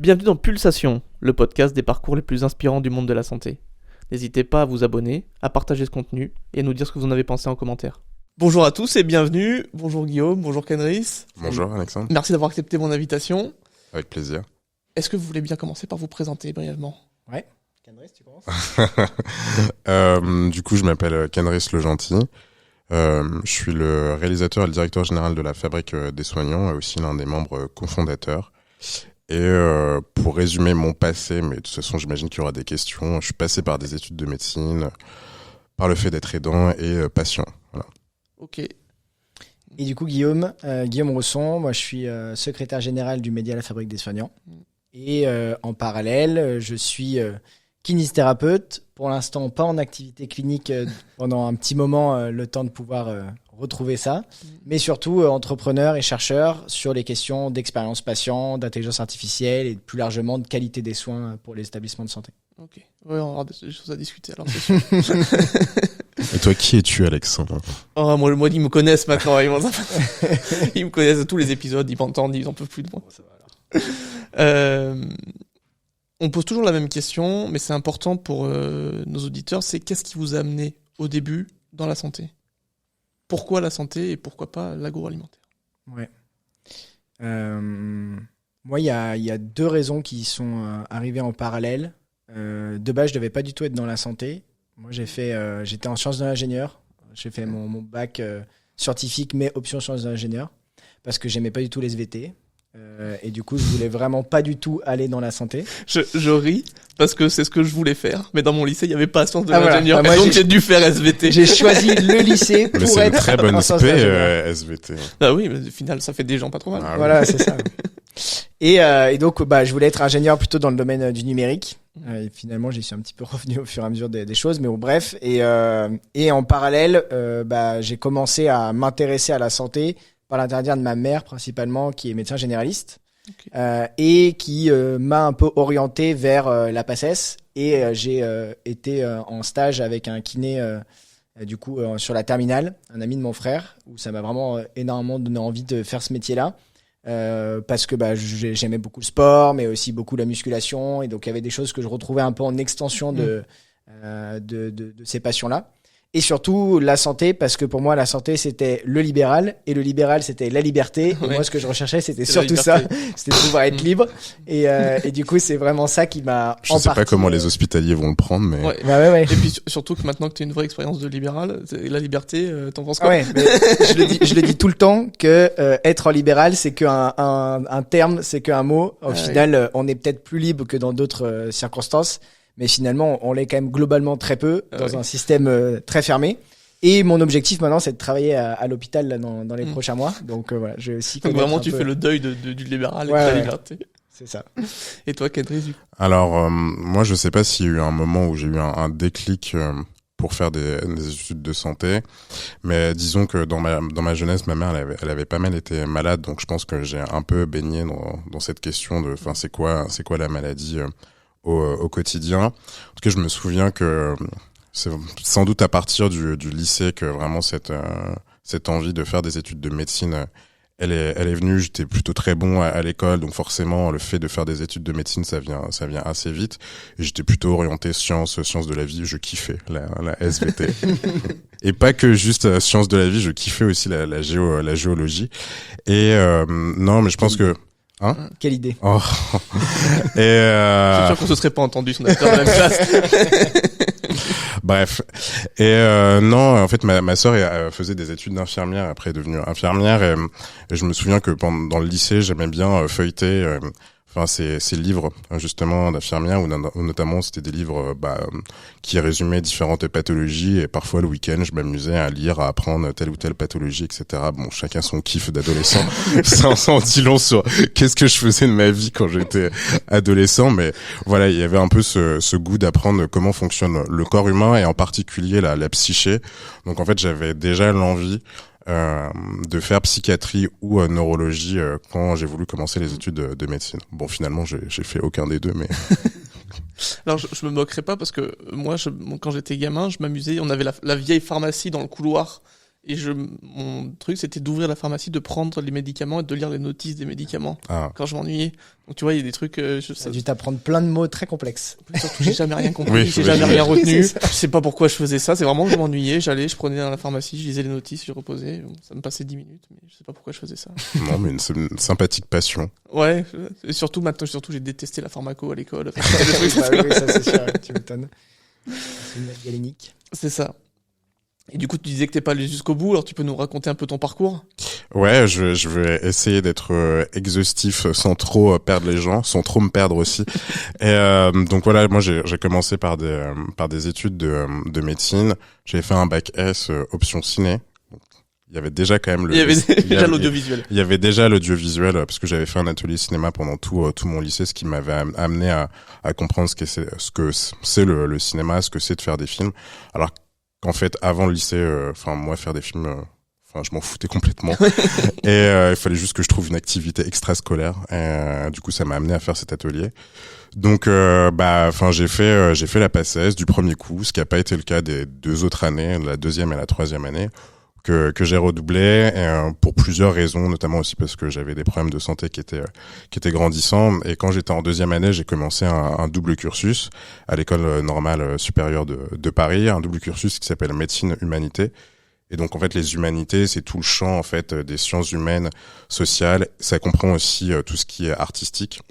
Bienvenue dans Pulsation, le podcast des parcours les plus inspirants du monde de la santé. N'hésitez pas à vous abonner, à partager ce contenu et à nous dire ce que vous en avez pensé en commentaire. Bonjour à tous et bienvenue. Bonjour Guillaume, bonjour Kenris. Bonjour Alexandre. Merci d'avoir accepté mon invitation. Avec plaisir. Est-ce que vous voulez bien commencer par vous présenter brièvement ? Ouais. Kenris, tu commences ? Du coup, je m'appelle Kenris Le Gentil. Je suis le réalisateur et le directeur général de la Fabrique des Soignants et aussi l'un des membres cofondateurs. Et pour résumer mon passé, mais de toute façon j'imagine qu'il y aura des questions, je suis passé par des études de médecine, par le fait d'être aidant et patient. Voilà. Ok. Et du coup, Guillaume Rousson, moi je suis secrétaire général du média La Fabrique des Soignants. Et en parallèle, je suis kinésithérapeute. Pour l'instant, pas en activité clinique pendant un petit moment, le temps de pouvoir retrouver ça. Mais surtout, entrepreneur et chercheur sur les questions d'expérience patient, d'intelligence artificielle et plus largement de qualité des soins pour les établissements de santé. Ok. Ouais, on aura des choses à discuter alors, c'est sûr. Et toi, qui es-tu, Alexandre ? Oh, moi, ils me connaissent maintenant. Ils me connaissent de tous les épisodes, ils m'entendent, ils en peuvent plus de moi. Ça va alors. On pose toujours la même question, mais c'est important pour nos auditeurs, c'est qu'est-ce qui vous a amené au début dans la santé ? Pourquoi la santé et pourquoi pas l'agroalimentaire ? Ouais. Moi, il y a deux raisons qui sont arrivées en parallèle. De base, je devais pas du tout être dans la santé. Moi, j'étais en sciences de l'ingénieur. J'ai fait mon bac scientifique, mais option sciences de l'ingénieur, parce que j'aimais pas du tout les SVT. Et du coup, je voulais vraiment pas du tout aller dans la santé. Je ris parce que c'est ce que je voulais faire, mais dans mon lycée, il y avait pas sciences de l'ingénieur. Voilà. Donc j'ai dû faire SVT. J'ai choisi le lycée pour c'est être une très bonne en sciences de l'ingénieur. SVT. Ah oui, mais au final, ça fait des gens pas trop mal. Ah, Voilà, c'est ça. Et donc, je voulais être ingénieur plutôt dans le domaine du numérique. Et finalement, j'y suis un petit peu revenu au fur et à mesure des choses, mais bon, bref. Et en parallèle, j'ai commencé à m'intéresser à la santé par l'intermédiaire de ma mère, principalement, qui est médecin généraliste. Okay. Et qui m'a un peu orienté vers la PACES. Et j'ai été en stage avec un kiné sur la terminale, un ami de mon frère, où ça m'a vraiment énormément donné envie de faire ce métier-là. Parce que j'aimais beaucoup le sport, mais aussi beaucoup la musculation, et donc il y avait des choses que je retrouvais un peu en extension de ces passions-là. Et surtout la santé, parce que pour moi la santé c'était le libéral, et le libéral c'était la liberté. Et moi ce que je recherchais c'était surtout ça, c'était de pouvoir être libre. Et du coup c'est vraiment ça qui m'a. Je sais pas comment les hospitaliers vont le prendre, mais. Ouais. Et puis surtout que maintenant que tu as une vraie expérience de libéral, la liberté, t'en penses quoi ? Ouais, mais je le dis tout le temps que être en libéral c'est qu'un terme, c'est qu'un mot. Au final, on est peut-être plus libre que dans d'autres circonstances. Mais finalement, on l'est quand même globalement très peu dans un système très fermé. Et mon objectif maintenant, c'est de travailler à l'hôpital là, dans les prochains mois. Donc voilà, je vais aussi. Donc vraiment, tu fais le deuil du libéral et de la liberté. C'est ça. Et toi, Kenris ? Alors, moi, je sais pas s'il y a eu un moment où j'ai eu un déclic pour faire des études de santé, mais disons que dans ma jeunesse, ma mère, elle avait pas mal été malade, donc je pense que j'ai un peu baigné dans cette question de, enfin, c'est quoi la maladie au quotidien. En tout cas, je me souviens que c'est sans doute à partir du lycée que vraiment cette envie de faire des études de médecine, elle est venue. J'étais plutôt très bon à l'école, donc forcément le fait de faire des études de médecine, ça vient assez vite. Et j'étais plutôt orienté sciences de la vie. Je kiffais la SVT. Et pas que juste sciences de la vie, je kiffais aussi la géologie. Et non, mais je pense que quelle idée. Oh. Et je suis sûr qu'on se serait pas entendu si on avait été dans la même classe. Bref. Et non, en fait, ma sœur faisait des études d'infirmière, après est devenue infirmière, et je me souviens que dans le lycée, j'aimais bien feuilleter ces livres justement d'infirmière, où notamment c'était des livres qui résumaient différentes pathologies, et parfois le week-end je m'amusais à lire, à apprendre telle ou telle pathologie, etc. Bon, chacun son kiff d'adolescent. Ça en dit long sur qu'est-ce que je faisais de ma vie quand j'étais adolescent, mais voilà, il y avait un peu ce goût d'apprendre comment fonctionne le corps humain, et en particulier la psyché. Donc en fait, j'avais déjà l'envie de faire psychiatrie ou neurologie quand j'ai voulu commencer les études de médecine. Bon, finalement, j'ai fait aucun des deux, mais... Alors, je me moquerai pas parce que moi, quand j'étais gamin, je m'amusais. On avait la vieille pharmacie dans le couloir Et mon truc, c'était d'ouvrir la pharmacie, de prendre les médicaments et de lire les notices des médicaments quand je m'ennuyais. Donc tu vois, il y a des trucs... ça a dû t'apprendre plein de mots très complexes. Surtout, j'ai jamais rien compris, j'ai jamais rien retenu. Je sais pas pourquoi je faisais ça, c'est vraiment que je m'ennuyais. Je prenais dans la pharmacie, je lisais les notices, je reposais. Ça me passait 10 minutes, mais je sais pas pourquoi je faisais ça. Non, mais une sympathique passion. Ouais, et surtout maintenant, j'ai détesté la pharmaco à l'école. Oui, ça c'est sûr, tu m'étonnes. C'est une galénique. C'est ça. Et du coup, tu disais que t'es pas allé jusqu'au bout, alors tu peux nous raconter un peu ton parcours ? Ouais, je vais essayer d'être exhaustif sans trop perdre les gens, sans trop me perdre aussi. Et donc voilà, moi j'ai commencé par des études de médecine. J'ai fait un bac S option ciné. Il y avait déjà quand même l'audiovisuel. Il y avait déjà l'audiovisuel parce que j'avais fait un atelier cinéma pendant tout mon lycée, ce qui m'avait amené à comprendre ce que c'est le cinéma, ce que c'est de faire des films. Alors qu'en fait, avant le lycée, moi, faire des films, je m'en foutais complètement. Et il fallait juste que je trouve une activité extrascolaire. Et du coup, ça m'a amené à faire cet atelier. Donc, j'ai fait la PACES du premier coup, ce qui n'a pas été le cas des 2 autres années, la 2e et la 3e année, que j'ai redoublé pour plusieurs raisons, notamment aussi parce que j'avais des problèmes de santé qui étaient grandissants. Et quand j'étais en 2e année, j'ai commencé un double cursus à l'école normale supérieure de Paris, un double cursus qui s'appelle médecine humanité. Et donc en fait les humanités, c'est tout le champ en fait des sciences humaines, sociales. Ça comprend aussi tout ce qui est artistique.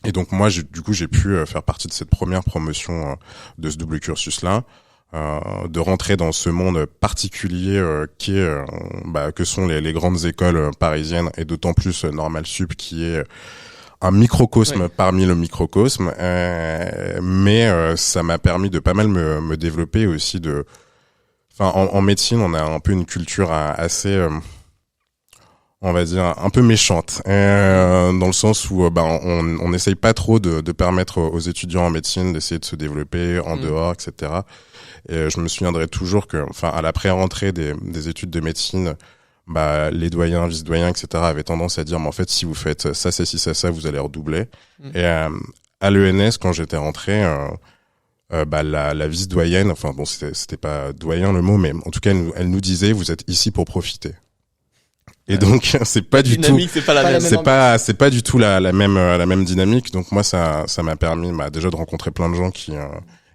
Et donc moi j'ai pu faire partie de cette première promotion de ce double cursus là. De rentrer dans ce monde particulier que sont les grandes écoles parisiennes et d'autant plus Normal Sup qui est un microcosme parmi le microcosme, mais ça m'a permis de pas mal me développer aussi en médecine on a un peu une culture assez on va dire un peu méchante dans le sens où on essaye pas trop de permettre aux étudiants en médecine d'essayer de se développer en dehors, etc. Et je me souviendrai toujours que à la pré-rentrée des études de médecine, les doyens, vice-doyens, etc. avaient tendance à dire mais en fait si vous faites ça, ça, vous allez redoubler. Et à l'ENS quand j'étais rentré la vice-doyenne, c'était pas doyen le mot, mais en tout cas elle nous disait vous êtes ici pour profiter. Et donc c'est pas du tout c'est pas la même. C'est pas du tout la même dynamique. Donc moi ça m'a permis déjà de rencontrer plein de gens qui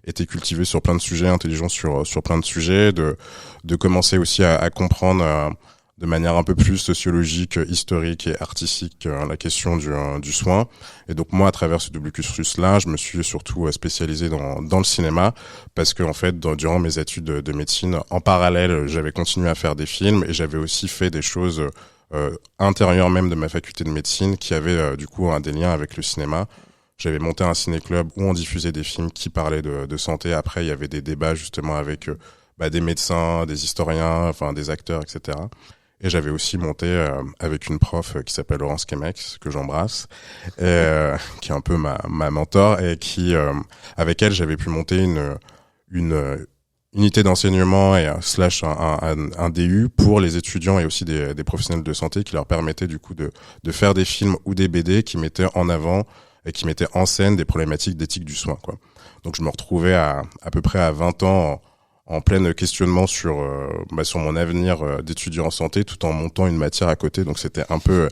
étaient cultivés sur plein de sujets, intelligents sur plein de sujets, de commencer aussi à comprendre de manière un peu plus sociologique, historique et artistique la question du soin. Et donc moi à travers ce double cursus là, je me suis surtout spécialisé dans le cinéma parce que en fait durant mes études de médecine en parallèle, j'avais continué à faire des films et j'avais aussi fait des choses intérieures même de ma faculté de médecine qui avaient du coup des liens avec le cinéma. J'avais monté un ciné-club où on diffusait des films qui parlaient de santé. Après, il y avait des débats justement avec des médecins, des historiens, des acteurs, etc. Et j'avais aussi monté avec une prof qui s'appelle Laurence Kemex, que j'embrasse, qui est un peu ma mentor, et qui avec elle j'avais pu monter une unité d'enseignement et slash un DU pour les étudiants et aussi des professionnels de santé qui leur permettait du coup de faire des films ou des BD qui mettaient en avant et qui mettaient en scène des problématiques d'éthique du soin, quoi. Donc je me retrouvais à peu près à 20 ans en plein questionnement sur mon avenir d'étudiant en santé tout en montant une matière à côté. Donc c'était un peu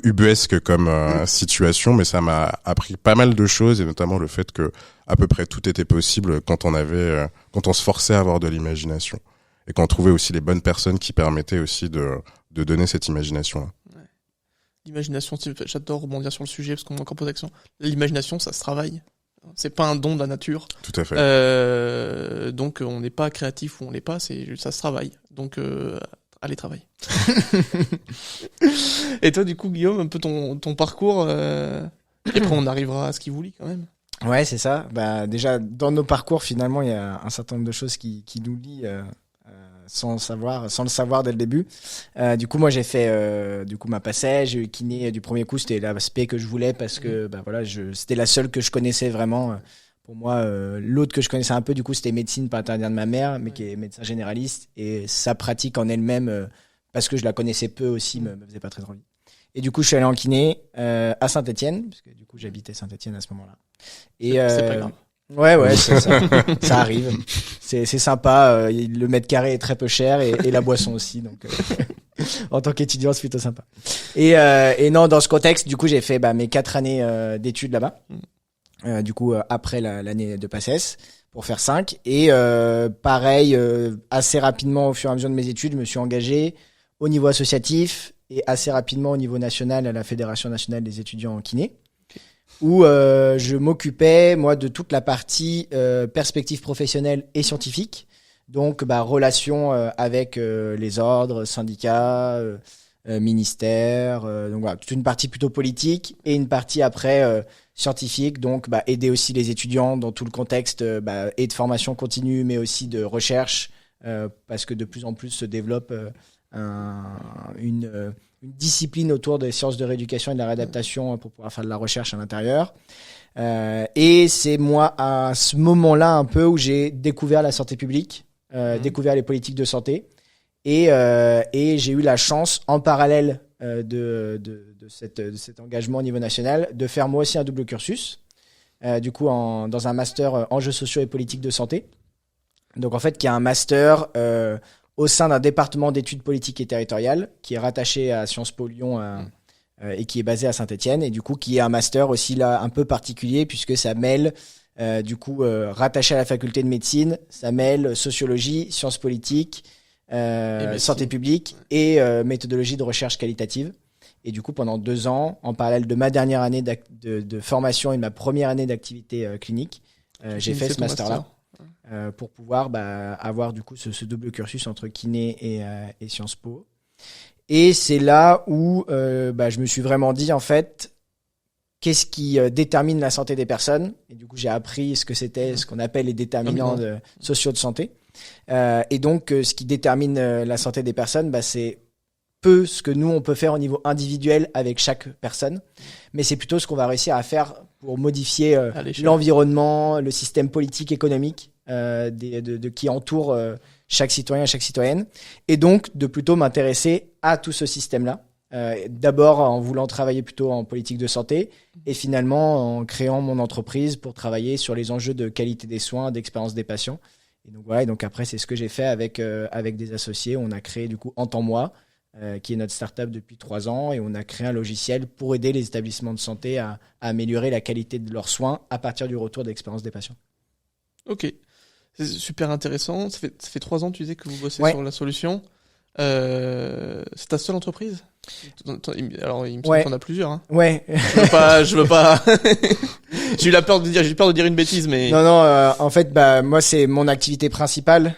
ubuesque comme situation, mais ça m'a appris pas mal de choses et notamment le fait que à peu près tout était possible quand on se forçait à avoir de l'imagination et qu'on trouvait aussi les bonnes personnes qui permettaient aussi de donner cette imagination-là. Ouais. L'imagination, j'adore rebondir sur le sujet parce qu'on m'a encore posé l'action. L'imagination, ça se travaille. C'est pas un don de la nature. Tout à fait. Donc on n'est pas créatif ou on l'est pas, ça se travaille. Donc allez travailler. Et toi du coup Guillaume, un peu ton parcours et après on arrivera à ce qui vous lie quand même. Ouais, c'est ça. Déjà dans nos parcours finalement, il y a un certain nombre de choses qui nous lient sans le savoir dès le début. Du coup, moi, j'ai fait ma PACES, j'ai eu kiné du premier coup, c'était l'aspect que je voulais parce que c'était la seule que je connaissais vraiment. Pour moi, l'autre que je connaissais un peu, du coup, c'était médecine par intermédiaire de ma mère, mais qui est médecin généraliste, et sa pratique en elle-même, parce que je la connaissais peu aussi, me faisait pas très envie. Et du coup, je suis allé en kiné à Saint-Étienne, parce que du coup, j'habitais Saint-Étienne à ce moment-là. Et c'est pas grave. Ouais, ça arrive. C'est sympa. Le mètre carré est très peu cher et la boisson aussi. Donc, en tant qu'étudiant, c'est plutôt sympa. Et non, dans ce contexte, du coup, j'ai fait mes 4 années d'études là-bas. Du coup, après l'année de PACES, pour faire 5. Et pareil, assez rapidement, au fur et à mesure de mes études, je me suis engagé au niveau associatif et assez rapidement au niveau national à la Fédération nationale des étudiants en kiné, où je m'occupais, moi, de toute la partie perspective professionnelle et scientifique. Donc, relations avec les ordres, syndicats, ministères. Donc, voilà, toute une partie plutôt politique et une partie après scientifique. Donc, aider aussi les étudiants dans tout le contexte et de formation continue, mais aussi de recherche, parce que de plus en plus se développe une discipline autour des sciences de rééducation et de la réadaptation pour pouvoir faire de la recherche à l'intérieur. Et c'est moi, à ce moment-là, un peu où j'ai découvert la santé publique, découvert les politiques de santé. Et j'ai eu la chance, en parallèle de cet engagement au niveau national, de faire moi aussi un double cursus, du coup dans un master enjeux sociaux et politiques de santé. Donc en fait, qui est un master au sein d'un département d'études politiques et territoriales qui est rattaché à Sciences Po Lyon et qui est basé à Saint-Étienne, et du coup qui est un master aussi là un peu particulier puisque ça mêle rattaché à la faculté de médecine, ça mêle sociologie, sciences politiques, santé publique et méthodologie de recherche qualitative. Et du coup, pendant 2 ans, en parallèle de ma dernière année de formation et de ma première année d'activité clinique, j'ai fait ce master-là pour pouvoir avoir du coup ce double cursus entre kiné et Sciences Po. Et c'est là où je me suis vraiment dit, en fait, qu'est-ce qui détermine la santé des personnes. Et du coup, j'ai appris ce que c'était, ce qu'on appelle les déterminants sociaux de santé. Et donc, ce qui détermine la santé des personnes, c'est peu ce que nous, on peut faire au niveau individuel avec chaque personne, mais c'est plutôt ce qu'on va réussir à faire pour modifier l'environnement, le système politique, économique qui entoure chaque citoyen et chaque citoyenne. Et donc, de plutôt m'intéresser à tout ce système-là. D'abord en voulant travailler plutôt en politique de santé et finalement en créant mon entreprise pour travailler sur les enjeux de qualité des soins, d'expérience des patients. Et donc voilà, et donc après c'est ce que j'ai fait avec des associés. On a créé du coup Entends-moi, qui est notre start-up depuis 3 ans, et on a créé un logiciel pour aider les établissements de santé à améliorer la qualité de leurs soins à partir du retour d'expérience des patients. Ok, c'est super intéressant. Ça fait 3 ans tu disais que vous bossez sur la solution. C'est ta seule entreprise? Alors il me semble qu'on a plusieurs. Hein. Ouais. Je veux pas. J'ai peur de dire une bêtise, mais. Non. En fait, moi c'est mon activité principale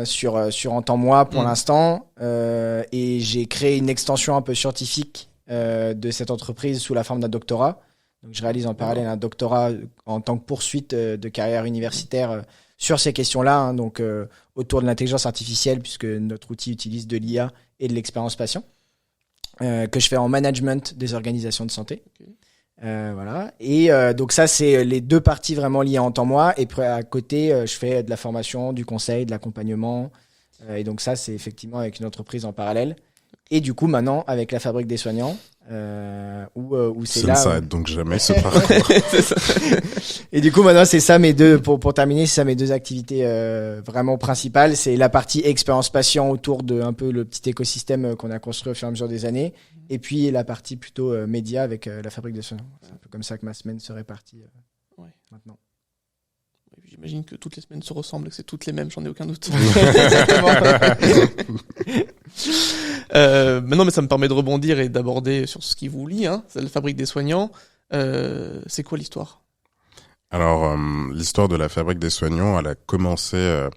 sur Entends-moi pour l'instant, et j'ai créé une extension un peu scientifique de cette entreprise sous la forme d'un doctorat. Donc je réalise en parallèle un doctorat en tant que poursuite de carrière universitaire sur ces questions-là, hein, donc autour de l'intelligence artificielle, puisque notre outil utilise de l'IA et de l'expérience patient, que je fais en management des organisations de santé. Okay. Voilà. Et donc ça, c'est les 2 parties vraiment liées à Entends-moi. Et puis à côté, je fais de la formation, du conseil, de l'accompagnement. Et donc ça, c'est effectivement avec une entreprise en parallèle. Et du coup, maintenant, avec la Fabrique des Soignants, où c'est là. Ça ne s'arrête donc jamais, ce parcours. C'est ça. Et du coup, maintenant, c'est ça mes 2, pour terminer, c'est ça mes 2 activités vraiment principales. C'est la partie expérience patient autour de un peu le petit écosystème qu'on a construit au fur et à mesure des années. Et puis la partie plutôt média avec la Fabrique des Soignants. C'est un peu comme ça que ma semaine se répartit maintenant. J'imagine que toutes les semaines se ressemblent et que c'est toutes les mêmes, j'en ai aucun doute. Non, mais ça me permet de rebondir et d'aborder sur ce qui vous lie, hein. C'est la Fabrique des Soignants. C'est quoi l'histoire? Alors, l'histoire de la Fabrique des Soignants, elle a commencé,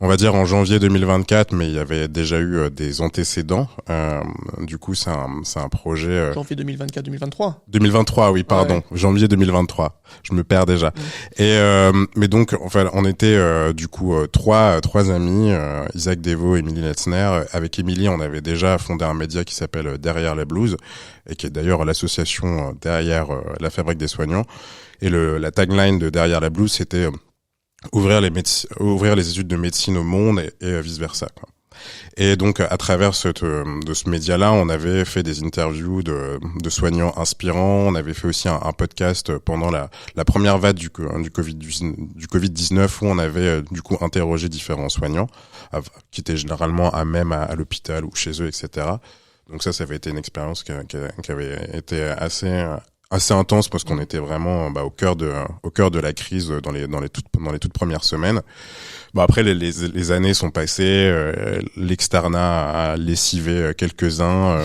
on va dire en janvier 2024, mais il y avait déjà eu des antécédents. Du coup, c'est un projet. Janvier 2024-2023. 2023, oui, pardon. Ouais. Janvier 2023. Je me perds déjà. Et mais donc, enfin, on était du coup trois amis, Isaac Devaux, Émilie Letzner. Avec Émilie, on avait déjà fondé un média qui s'appelle Derrière la blouse, et qui est d'ailleurs l'association derrière la Fabrique des Soignants. Et la tagline de Derrière la blouse, c'était ouvrir les études de médecine au monde et vice versa, quoi. Et donc à travers de ce média-là, on avait fait des interviews de soignants inspirants. On avait fait aussi un podcast pendant la première vague du Covid-19 où on avait du coup interrogé différents soignants qui étaient généralement à l'hôpital ou chez eux, etc. Donc ça avait été une expérience qui avait été assez intense parce qu'on était vraiment au cœur de la crise dans les toutes premières semaines. Bon, après les années sont passées, l'externat a lessivé quelques-uns,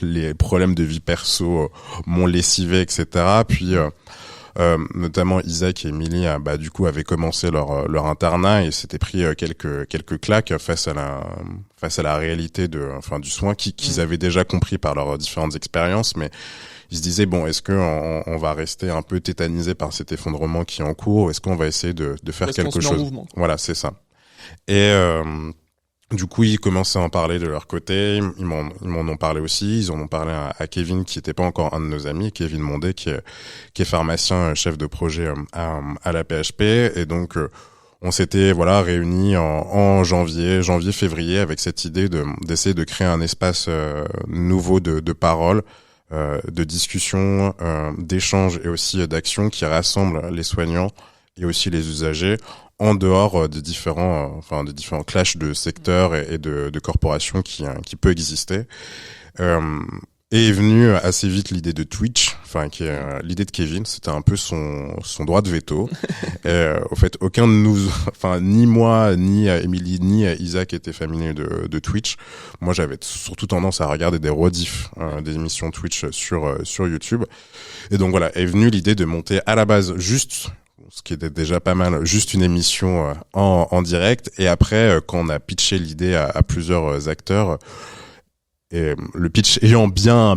les problèmes de vie perso m'ont lessivé, etc. Puis notamment Isaac et Émilie du coup avaient commencé leur internat et s'étaient pris quelques claques face à la réalité du soin qu'ils avaient déjà compris par leurs différentes expériences, mais ils se disaient bon, est-ce que on va rester un peu tétanisé par cet effondrement qui est en cours, ou est-ce qu'on va essayer de faire quelque chose? Voilà, c'est ça. Et du coup, ils commençaient à en parler de leur côté. Ils m'en ont parlé aussi. Ils en ont parlé à Kevin, qui était pas encore un de nos amis, Kevin Mondet, qui est pharmacien, chef de projet à la PHP. Et donc, on s'était réunis en février, avec cette idée d'essayer de créer un espace nouveau de parole, de discussion, d'échange et aussi d'action qui rassemble les soignants et aussi les usagers en dehors des différents clashs de secteurs et de corporations qui peut exister. Et est venue assez vite l'idée de Twitch, qui est l'idée de Kevin. C'était un peu son droit de veto. Au fait, aucun de nous, ni moi, ni Émilie, ni Isaac étaient familiers de Twitch. Moi, j'avais surtout tendance à regarder des rediffs des émissions Twitch sur YouTube. Et donc voilà, est venue l'idée de monter à la base juste, ce qui était déjà pas mal, juste une émission en direct. Et après, quand on a pitché l'idée à plusieurs acteurs, et le pitch ayant bien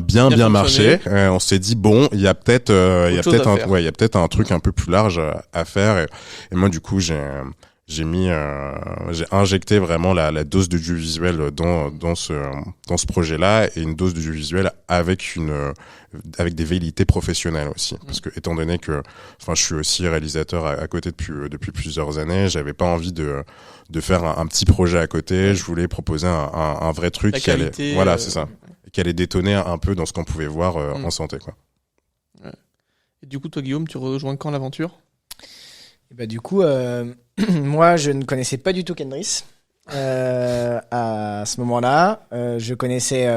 marché, on s'est dit bon, il y a peut-être un truc un peu plus large à faire. Et moi, du coup, j'ai injecté vraiment la dose de visuel dans ce projet-là, et une dose de visuel avec des velléités professionnelles aussi, parce que étant donné que je suis aussi réalisateur à côté depuis plusieurs années, j'avais pas envie de faire un petit projet à côté. Je voulais proposer un vrai truc qui allait qui allait détonner un peu dans ce qu'on pouvait voir en santé, quoi. Ouais. Et du coup, toi, Guillaume, tu rejoins quand l'aventure? Et du coup, moi, je ne connaissais pas du tout Kendris à ce moment-là. Je connaissais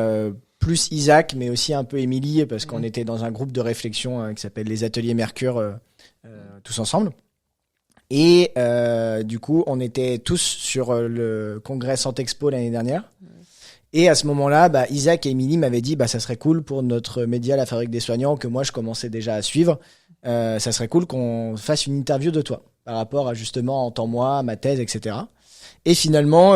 plus Isaac, mais aussi un peu Émilie, parce qu'on était dans un groupe de réflexion qui s'appelle les Ateliers Mercure, tous ensemble. Et du coup, on était tous sur le congrès Santexpo l'année dernière. Et à ce moment-là, Isaac et Émilie m'avaient dit ça serait cool pour notre média La Fabrique des Soignants, que moi je commençais déjà à suivre. Ça serait cool qu'on fasse une interview de toi par rapport à justement Entends-moi, ma thèse, etc. Et finalement,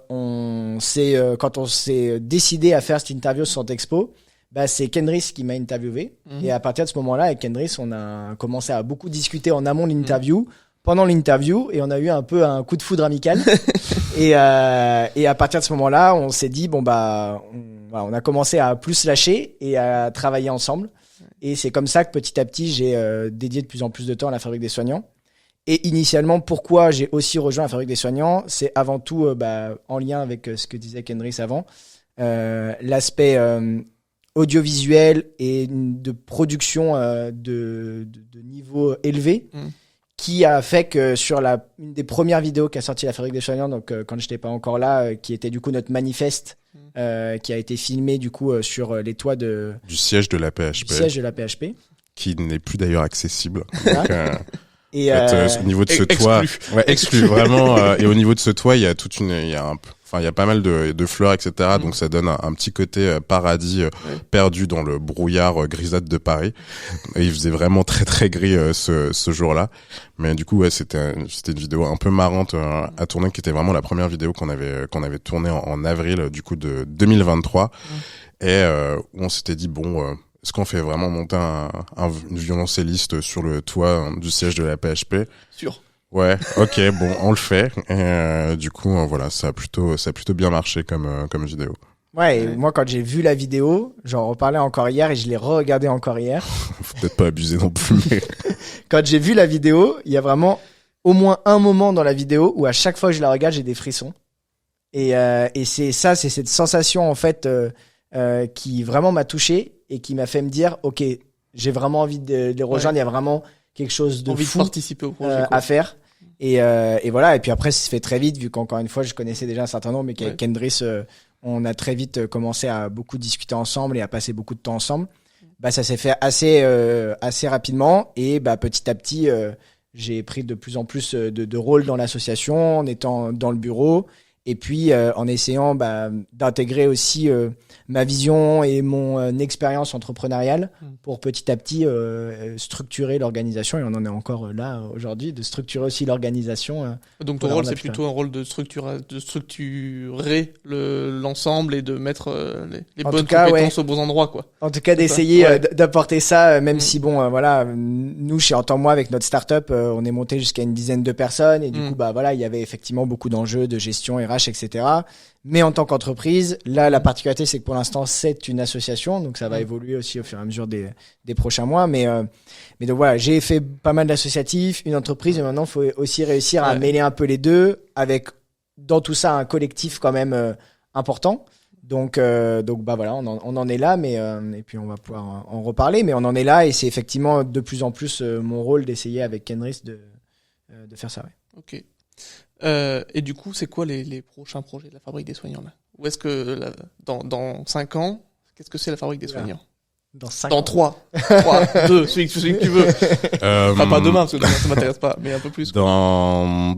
quand on s'est décidé à faire cette interview sur Santexpo, c'est Kendris qui m'a interviewé. Et à partir de ce moment-là, avec Kendris, on a commencé à beaucoup discuter en amont de l'interview, pendant l'interview, et on a eu un peu un coup de foudre amical. Et à partir de ce moment-là, on s'est dit on a commencé à plus lâcher et à travailler ensemble. Et c'est comme ça que petit à petit, j'ai dédié de plus en plus de temps à La Fabrique des Soignants. Et initialement, pourquoi j'ai aussi rejoint La Fabrique des Soignants, c'est avant tout en lien avec ce que disait Kendris avant, l'aspect audiovisuel et de production de niveau élevé, qui a fait que sur une des premières vidéos qu'a sorti La Fabrique des Soignants, donc quand j'étais pas encore là, qui était du coup notre manifeste, qui a été filmé du coup sur les toits du siège de la PHP. Du siège de la PHP. Qui n'est plus d'ailleurs accessible. Voilà. Donc, et au niveau de ce toit, exclu vraiment. Et au niveau de ce toit, il y a il y a pas mal de fleurs, etc. Donc ça donne un petit côté paradis perdu dans le brouillard grisâtre de Paris. Et il faisait vraiment très très gris ce jour-là. Mais du coup, c'était une vidéo un peu marrante à tourner, qui était vraiment la première vidéo qu'on avait tournée en avril du coup de 2023. Et où on s'était dit est-ce qu'on fait vraiment monter une violoncelliste sur le toit du siège de la PHP? Sûr. Ouais, ok, on le fait. Et du coup, voilà, ça a plutôt bien marché comme vidéo. Ouais, et moi, quand j'ai vu la vidéo, j'en reparlais encore hier et je l'ai re-regardé encore hier. Faut peut-être pas abuser non plus, mais... Quand j'ai vu la vidéo, il y a vraiment au moins un moment dans la vidéo où à chaque fois que je la regarde, j'ai des frissons. Et c'est cette sensation en fait qui vraiment m'a touché et qui m'a fait me dire, ok, j'ai vraiment envie de les rejoindre. Il y a vraiment quelque chose de fou de participer au projet, à faire. Et voilà. Et puis après, ça se fait très vite, vu qu'encore une fois, je connaissais déjà un certain nombre, mais qu'avec Kendris, on a très vite commencé à beaucoup discuter ensemble et à passer beaucoup de temps ensemble. Bah, ça s'est fait assez rapidement. Et bah, petit à petit, j'ai pris de plus en plus de rôle dans l'association, en étant dans le bureau. Et puis, en essayant d'intégrer aussi ma vision et mon expérience entrepreneuriale pour petit à petit structurer l'organisation. Et on en est encore là aujourd'hui, de structurer aussi l'organisation. Donc ton rôle, c'est plutôt un rôle de structurer l'ensemble et de mettre les bonnes compétences aux bons endroits, quoi. En tout cas, d'essayer d'apporter ça, même si, voilà, nous, chez Entends-moi, avec notre start-up, on est monté jusqu'à une dizaine de personnes. Et du coup, voilà, il y avait effectivement beaucoup d'enjeux de gestion, RH, etc. Mais en tant qu'entreprise, là, la particularité, c'est que pour l'instant, c'est une association, donc ça va évoluer aussi au fur et à mesure des prochains mois. Mais donc voilà, j'ai fait pas mal d'associatifs, une entreprise, et maintenant, il faut aussi réussir à mêler un peu les deux, avec dans tout ça un collectif quand même important. Donc voilà, on en est là, mais et puis on va pouvoir en reparler, mais on en est là, et c'est effectivement de plus en plus mon rôle d'essayer avec Kendris de faire ça. Ouais. Ok. Et du coup, c'est quoi les prochains projets de la Fabrique des Soignants là? Ou est-ce que dans 5 ans, qu'est-ce que c'est la Fabrique des Soignants? Dans 3, 2, celui que tu veux. Pas demain, parce que demain ça m'intéresse pas, mais un peu plus. Non,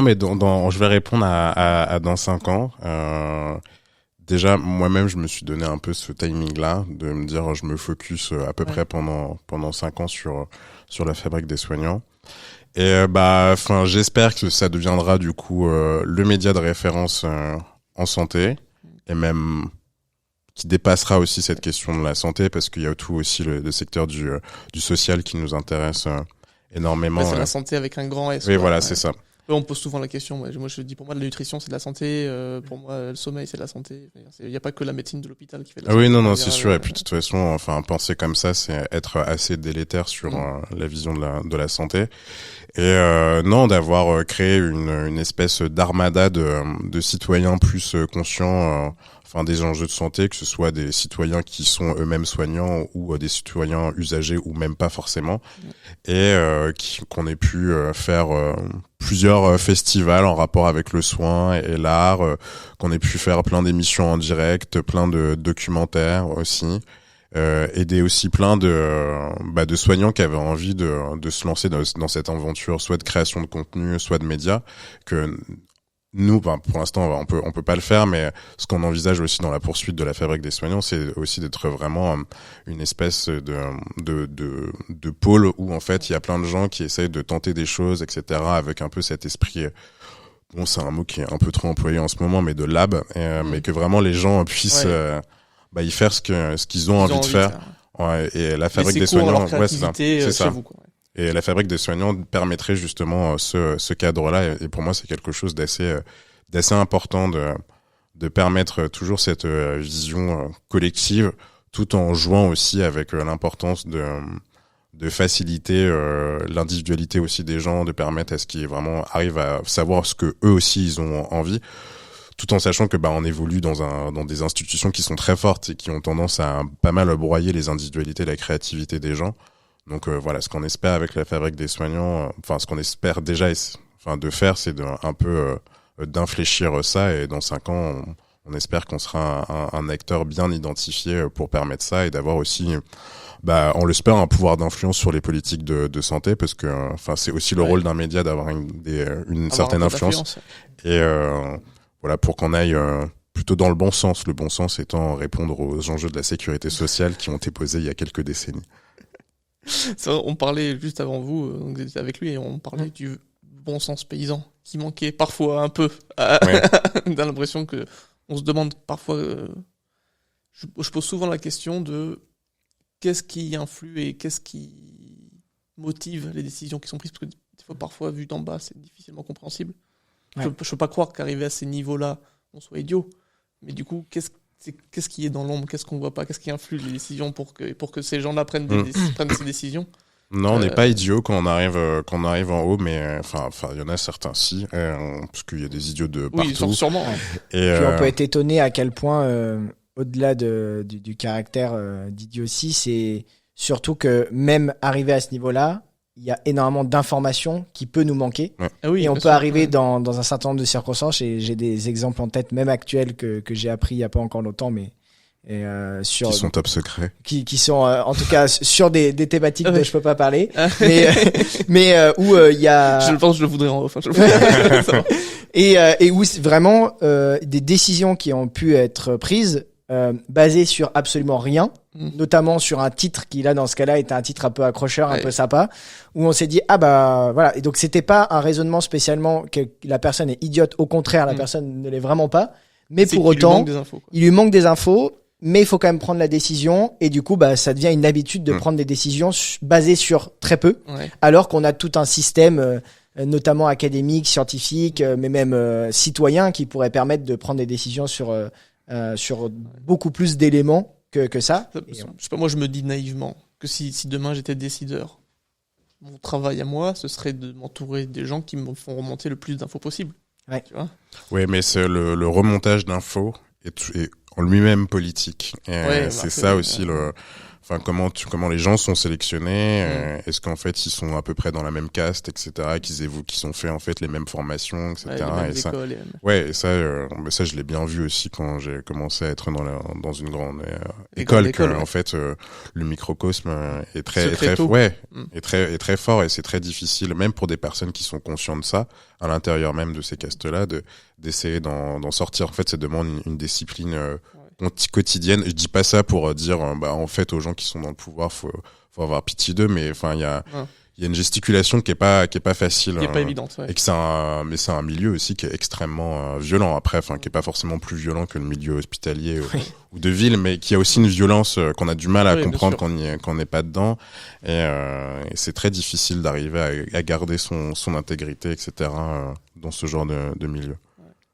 mais je vais répondre à dans 5 ans. Déjà, moi-même, je me suis donné un peu ce timing-là de me dire, je me focus à peu près pendant 5 ans sur la Fabrique des Soignants. Et j'espère que ça deviendra du coup le média de référence en santé, et même qui dépassera aussi cette question de la santé, parce qu'il y a tout aussi le secteur du social qui nous intéresse énormément. C'est la santé avec un grand S. Oui, voilà, c'est ça. On pose souvent la question. Moi, je dis, pour moi, la nutrition, c'est de la santé. Pour moi, le sommeil, c'est de la santé. Il n'y a pas que la médecine de l'hôpital qui fait de la santé. Oui, non, c'est sûr. Et puis, de toute façon, penser comme ça, c'est être assez délétère sur la vision de la santé. Et d'avoir créé une espèce d'armada de citoyens plus conscients des enjeux de santé, que ce soit des citoyens qui sont eux-mêmes soignants ou des citoyens usagers ou même pas forcément, et qu'on ait pu faire plusieurs festivals en rapport avec le soin et l'art, qu'on ait pu faire plein d'émissions en direct, plein de documentaires aussi. Aider aussi plein de soignants qui avaient envie de se lancer dans cette aventure, soit de création de contenu, soit de médias, que nous, pour l'instant, on peut pas le faire, mais ce qu'on envisage aussi dans la poursuite de la Fabrique des Soignants, c'est aussi d'être vraiment une espèce de pôle où en fait il y a plein de gens qui essayent de tenter des choses, etc., avec un peu cet esprit. Bon, c'est un mot qui est un peu trop employé en ce moment, mais de lab, mais que vraiment les gens puissent y faire ce qu'ils ont envie de faire. Ouais, et la Fabrique des Soignants, c'est ça. Vous, quoi. Et la Fabrique des Soignants permettrait justement ce cadre-là, et pour moi c'est quelque chose d'assez important de permettre toujours cette vision collective, tout en jouant aussi avec l'importance de faciliter l'individualité aussi des gens, de permettre à ce qu'ils vraiment arrivent à savoir ce que eux aussi ils ont envie, tout en sachant que on évolue dans des institutions qui sont très fortes et qui ont tendance à pas mal broyer les individualités et la créativité des gens. Donc voilà, ce qu'on espère avec la Fabrique des Soignants, ce qu'on espère déjà de faire, c'est un peu d'infléchir ça, et dans 5 ans on espère qu'on sera un acteur bien identifié pour permettre ça, et d'avoir aussi on l'espère un pouvoir d'influence sur les politiques de santé, parce que c'est aussi le rôle d'un média d'avoir une certaine influence. Et voilà, pour qu'on aille plutôt dans le bon sens étant répondre aux enjeux de la sécurité sociale qui ont été posés il y a quelques décennies. C'est vrai, on parlait juste avant vous, vous étiez avec lui, et on parlait du bon sens paysan qui manquait parfois un peu. On a l'impression que on se demande parfois. Je pose souvent la question de qu'est-ce qui influe et qu'est-ce qui motive les décisions qui sont prises, parce que des fois, parfois, vu d'en bas, c'est difficilement compréhensible. Ouais. Je peux pas croire qu'arriver à ces niveaux-là, on soit idiot. Mais du coup, qu'est-ce qui est dans l'ombre, qu'est-ce qu'on voit pas, qu'est-ce qui influe les décisions pour que ces gens-là prennent ces décisions. Non, on n'est pas idiot quand on arrive en haut, mais enfin, il y en a certains si, parce qu'il y a des idiots de partout. Oui, sûrement. Et Puis on peut être étonné à quel point, au-delà du caractère d'idiotie, c'est surtout que même arrivé à ce niveau-là, il y a énormément d'informations qui peut nous manquer. Ouais. Ah oui, Et on bien peut sûr, arriver ouais. dans un certain nombre de circonstances, et j'ai des exemples en tête, même actuels, que j'ai appris il y a pas encore longtemps, mais sur qui sont top secrets. qui sont en tout cas sur des thématiques Ah dont ouais. je peux pas parler, Ah. mais où il y a Je pense que je le voudrais en off. Hein, je le voudrais. Ça va. et où c'est vraiment des décisions qui ont pu être prises basées sur absolument rien, notamment sur un titre qui là dans ce cas-là était un titre un peu accrocheur, un Ouais. peu sympa, où on s'est dit ah bah voilà, et donc c'était pas un raisonnement spécialement que la personne est idiote, au contraire la personne ne l'est vraiment pas, mais C'est pour qu'il lui autant manque des infos, quoi. il lui manque des infos, mais il faut quand même prendre la décision, et du coup bah ça devient une habitude de prendre des décisions basées sur très peu, Ouais. alors qu'on a tout un système notamment académique, scientifique, mais même citoyen, qui pourrait permettre de prendre des décisions sur beaucoup plus d'éléments que ça. Je sais pas, moi je me dis naïvement que si demain j'étais décideur, mon travail à moi, ce serait de m'entourer des gens qui me font remonter le plus d'infos possible. Ouais. Tu vois. Oui, mais c'est le remontage d'infos est en lui-même politique. Et Ouais, c'est bah, ça oui, aussi ouais. enfin comment les gens sont sélectionnés. Est-ce qu'en fait ils sont à peu près dans la même caste, etc. Qu'ils ont fait en fait les mêmes formations, etc. Ouais, les mêmes et ça, écoles, les mêmes- ouais, et ça, ça je l'ai bien vu aussi quand j'ai commencé à être dans une grande Les école. grandes écoles, En ouais. fait, le microcosme est très Secreto. est très fort, et c'est très difficile, même pour des personnes qui sont conscientes de ça, à l'intérieur même de ces castes-là, d'essayer d'en sortir. En fait, ça demande une discipline quotidienne. Je dis pas ça pour dire, en fait, aux gens qui sont dans le pouvoir, faut avoir pitié d'eux, mais enfin, il y a une gesticulation qui est pas facile. Qui est pas évidente, ouais. Et que mais c'est un milieu aussi qui est extrêmement violent. Après, enfin, qui est pas forcément plus violent que le milieu hospitalier ou de ville, mais qui a aussi une violence qu'on a du mal à Oui, bien comprendre sûr. quand on n'est pas dedans. Et c'est très difficile d'arriver à garder son intégrité, etc. Dans ce genre de milieu.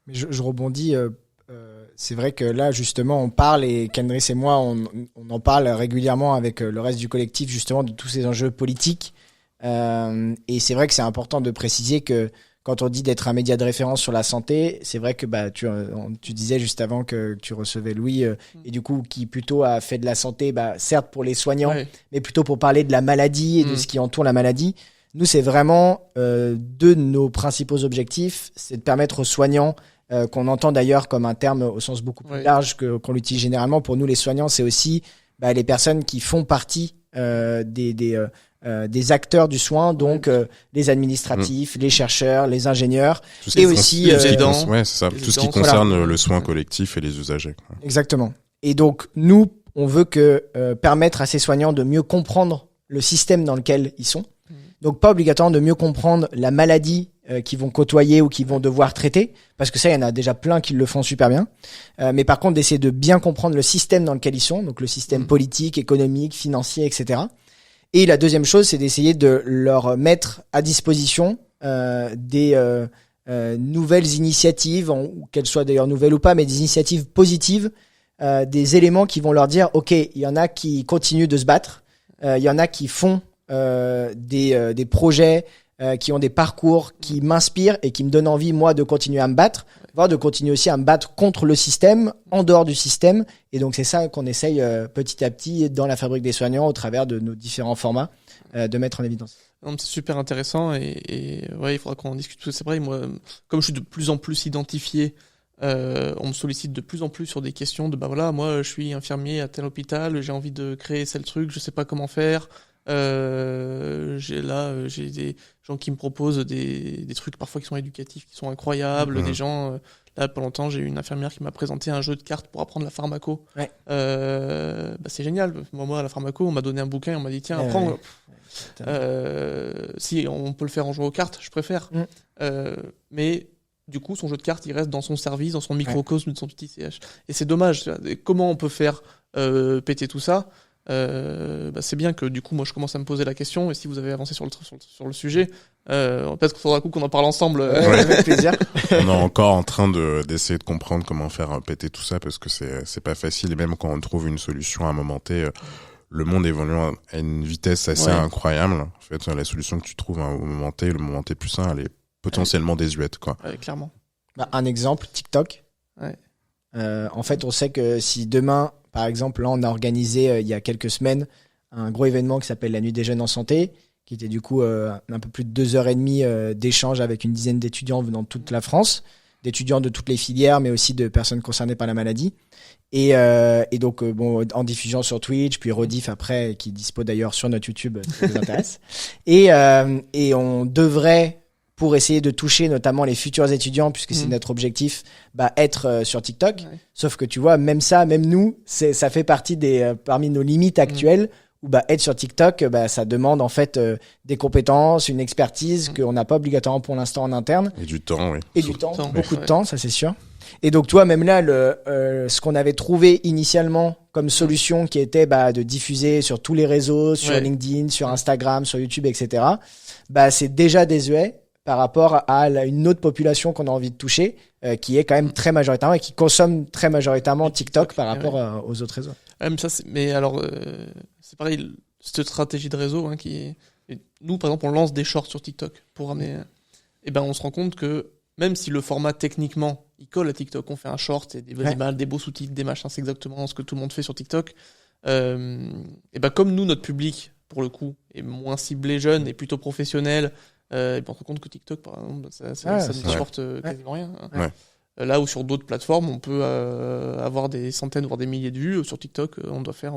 Mais je rebondis. C'est vrai que là, justement, on parle, et Kendriss et moi, on en parle régulièrement avec le reste du collectif, justement, de tous ces enjeux politiques. Et c'est vrai que c'est important de préciser que quand on dit d'être un média de référence sur la santé, c'est vrai que tu disais juste avant que tu recevais Louis, et du coup, qui plutôt a fait de la santé, certes pour les soignants, Ouais. mais plutôt pour parler de la maladie et de ce qui entoure la maladie. Nous, c'est vraiment deux de nos principaux objectifs, c'est de permettre aux soignants, qu'on entend d'ailleurs comme un terme au sens beaucoup plus large qu'on l'utilise généralement. Pour nous, les soignants, c'est aussi les personnes qui font partie des acteurs du soin, donc les administratifs, les chercheurs, les ingénieurs, et aussi les aidants. Ouais, c'est ça. Les Tout ce qui aidants, concerne voilà. le soin collectif et les usagers, quoi. Exactement. Et donc, nous, on veut permettre à ces soignants de mieux comprendre le système dans lequel ils sont. Donc, pas obligatoirement de mieux comprendre la maladie qu'ils vont côtoyer ou qu'ils vont devoir traiter, parce que ça, il y en a déjà plein qui le font super bien. Mais par contre, d'essayer de bien comprendre le système dans lequel ils sont, donc le système politique, économique, financier, etc. Et la deuxième chose, c'est d'essayer de leur mettre à disposition des nouvelles initiatives, qu'elles soient d'ailleurs nouvelles ou pas, mais des initiatives positives, des éléments qui vont leur dire, OK, il y en a qui continuent de se battre, il y en a qui font des projets, qui ont des parcours qui m'inspirent et qui me donnent envie, moi, de continuer à me battre, voire de continuer aussi à me battre contre le système, en dehors du système. Et donc, c'est ça qu'on essaye petit à petit, dans la Fabrique des soignants, au travers de nos différents formats, de mettre en évidence. Non, c'est super intéressant, et ouais, il faudra qu'on en discute. Parce que c'est vrai, moi, comme je suis de plus en plus identifié, on me sollicite de plus en plus sur des questions de voilà, moi je suis infirmier à tel hôpital, j'ai envie de créer tel truc, je sais pas comment faire. J'ai des gens qui me proposent des trucs parfois qui sont éducatifs, qui sont incroyables, des gens. Là, pas longtemps, j'ai eu une infirmière qui m'a présenté un jeu de cartes pour apprendre la pharmaco. Ouais. C'est génial. Moi, à la pharmaco, on m'a donné un bouquin et on m'a dit tiens, apprends. Si on peut le faire en jouant aux cartes, je préfère. Mais du coup, son jeu de cartes, il reste dans son service, dans son microcosme de son petit CH. Et c'est dommage. Comment on peut faire péter tout ça? C'est bien que du coup, moi, je commence à me poser la question. Et si vous avez avancé sur le sujet, peut-être qu'il faudra qu'on en parle ensemble. Avec plaisir. On est encore en train d'essayer de comprendre comment faire péter tout ça, parce que c'est pas facile. Et même quand on trouve une solution à un moment T, le monde évolue à une vitesse assez incroyable. En fait, la solution que tu trouves au moment T, le moment T plus 1, elle est potentiellement désuète, quoi. Clairement. Bah, un exemple, TikTok. Ouais. En fait, on sait que si demain, par exemple, là, on a organisé il y a quelques semaines un gros événement qui s'appelle la Nuit des Jeunes en Santé, qui était du coup un peu plus de 2h30 d'échange avec une dizaine d'étudiants venant de toute la France, d'étudiants de toutes les filières, mais aussi de personnes concernées par la maladie. Et donc, en diffusion sur Twitch, puis rediff après, qui dispo d'ailleurs sur notre YouTube, si ça vous intéresse. Et on devrait, pour essayer de toucher notamment les futurs étudiants, puisque c'est notre objectif, être sur TikTok. Ouais. Sauf que tu vois, même nous, ça fait partie parmi nos limites actuelles, où être sur TikTok, ça demande en fait des compétences, une expertise qu'on n'a pas obligatoirement pour l'instant en interne. Et du temps, oui. Et du temps, beaucoup de temps, ça c'est sûr. Et donc, toi, même là, ce qu'on avait trouvé initialement comme solution, qui était de diffuser sur tous les réseaux, sur LinkedIn, sur Instagram, sur YouTube, etc., c'est déjà désuet par rapport à une autre population qu'on a envie de toucher, qui est quand même très majoritairement et qui consomme très majoritairement TikTok par rapport aux autres réseaux. Mais alors, c'est pareil, cette stratégie de réseau nous, par exemple, on lance des shorts sur TikTok pour ramener. Et on se rend compte que même si le format techniquement il colle à TikTok, on fait un short et des images, des beaux sous-titres, des machins, c'est exactement ce que tout le monde fait sur TikTok. Comme nous, notre public, pour le coup, est moins ciblé jeune et plutôt professionnel. On se rend compte que TikTok, par exemple, ça ne supporte quasiment rien. Hein. Ouais. Là où sur d'autres plateformes, on peut avoir des centaines, voire des milliers de vues. Sur TikTok, on doit faire,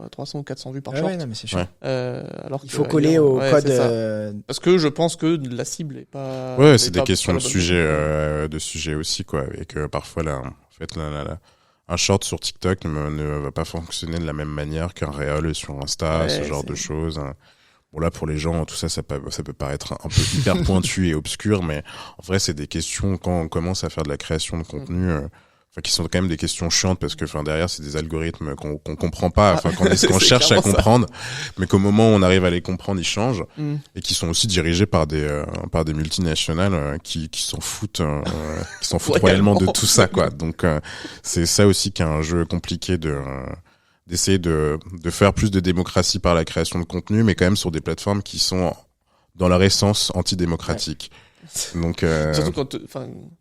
300 ou 400 vues par short. Non, mais c'est sûr. Alors il faut coller au code. Parce que je pense que la cible est pas. Ouais, c'est des questions de sujet aussi, quoi. Et que parfois, un short sur TikTok ne va pas fonctionner de la même manière qu'un réel sur Insta, ce genre de choses. Bon, là, pour les gens, tout ça peut paraître un peu hyper pointu et obscur, mais en vrai, c'est des questions, quand on commence à faire de la création de contenu, qui sont quand même des questions chiantes, parce que, derrière, c'est des algorithmes qu'on comprend pas, qu'on cherche à comprendre, mais qu'au moment où on arrive à les comprendre, ils changent, et qui sont aussi dirigés par des multinationales, qui s'en foutent, réellement de tout ça, quoi. Donc, c'est ça aussi qui est un jeu compliqué d'essayer de faire plus de démocratie par la création de contenu, mais quand même sur des plateformes qui sont dans leur essence antidémocratiques. Ouais. Donc, surtout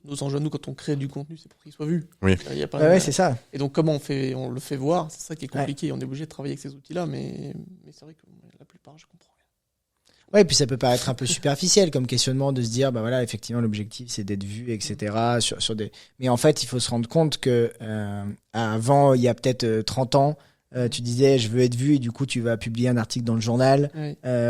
nos enjeux, quand on crée du contenu, c'est pour qu'il soit vu. Oui. Il y a pas c'est ça. Et donc, comment on le fait voir, c'est ça qui est compliqué. On est obligé de travailler avec ces outils-là, mais c'est vrai que la plupart, je comprends rien. Ouais, et puis ça peut paraître un peu superficiel comme questionnement de se dire, effectivement, l'objectif, c'est d'être vu, etc. Mais en fait, il faut se rendre compte que, avant, il y a peut-être 30 ans, tu disais je veux être vu et du coup tu vas publier un article dans le journal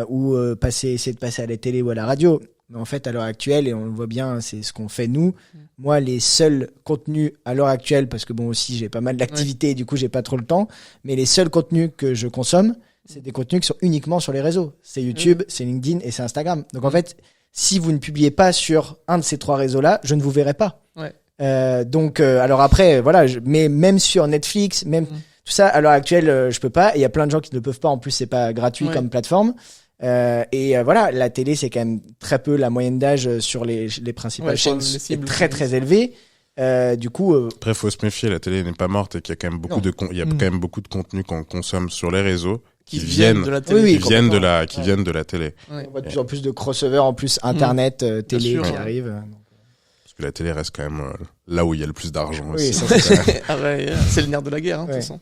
ou essayer de passer à la télé ou à la radio. Mais en fait à l'heure actuelle, et on le voit bien, c'est ce qu'on fait nous. Moi, les seuls contenus à l'heure actuelle, parce que aussi j'ai pas mal d'activités et du coup j'ai pas trop le temps, mais les seuls contenus que je consomme, c'est des contenus qui sont uniquement sur les réseaux. C'est YouTube, c'est LinkedIn et c'est Instagram. Donc en fait, si vous ne publiez pas sur un de ces 3 réseaux-là, je ne vous verrai pas. Alors après, mais même sur Netflix, tout ça, à l'heure actuelle, je peux pas. Et il y a plein de gens qui ne peuvent pas. En plus, c'est pas gratuit comme plateforme. La télé, c'est quand même très peu. La moyenne d'âge sur les principales chaînes est très très élevée. Du coup, après, faut se méfier. La télé n'est pas morte et qu'il y a quand même beaucoup quand même beaucoup de contenu qu'on consomme sur les réseaux qui viennent de la télé. Qui viennent de la télé. On voit de plus en plus de crossovers en plus internet, télé qui arrivent. Parce que la télé reste quand même là où il y a le plus d'argent aussi. C'est le nerf de la guerre, de toute façon.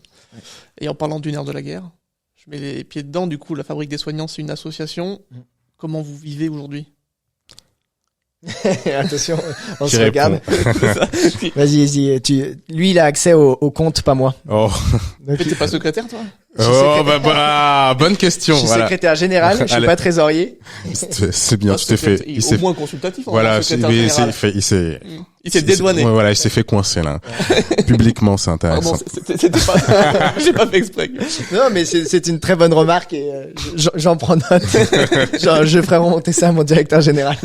Et en parlant du nerf de la guerre, je mets les pieds dedans. Du coup, la Fabrique des Soignants, c'est une association. Comment vous vivez aujourd'hui? Attention, on se regarde. Vas-y. Lui, il a accès au compte, pas moi. Oh. Mais t'es pas secrétaire, toi? Bonne question. Je suis secrétaire général, je suis pas trésorier. C'est bien, tu t'es fait. Au moins consultatif. Voilà, il s'est dédouané. Il s'est fait coincer là. Publiquement, c'est intéressant. C'était pas. J'ai pas fait exprès. Non, mais c'est une très bonne remarque et j'en prends note. Je ferai remonter ça à mon directeur général.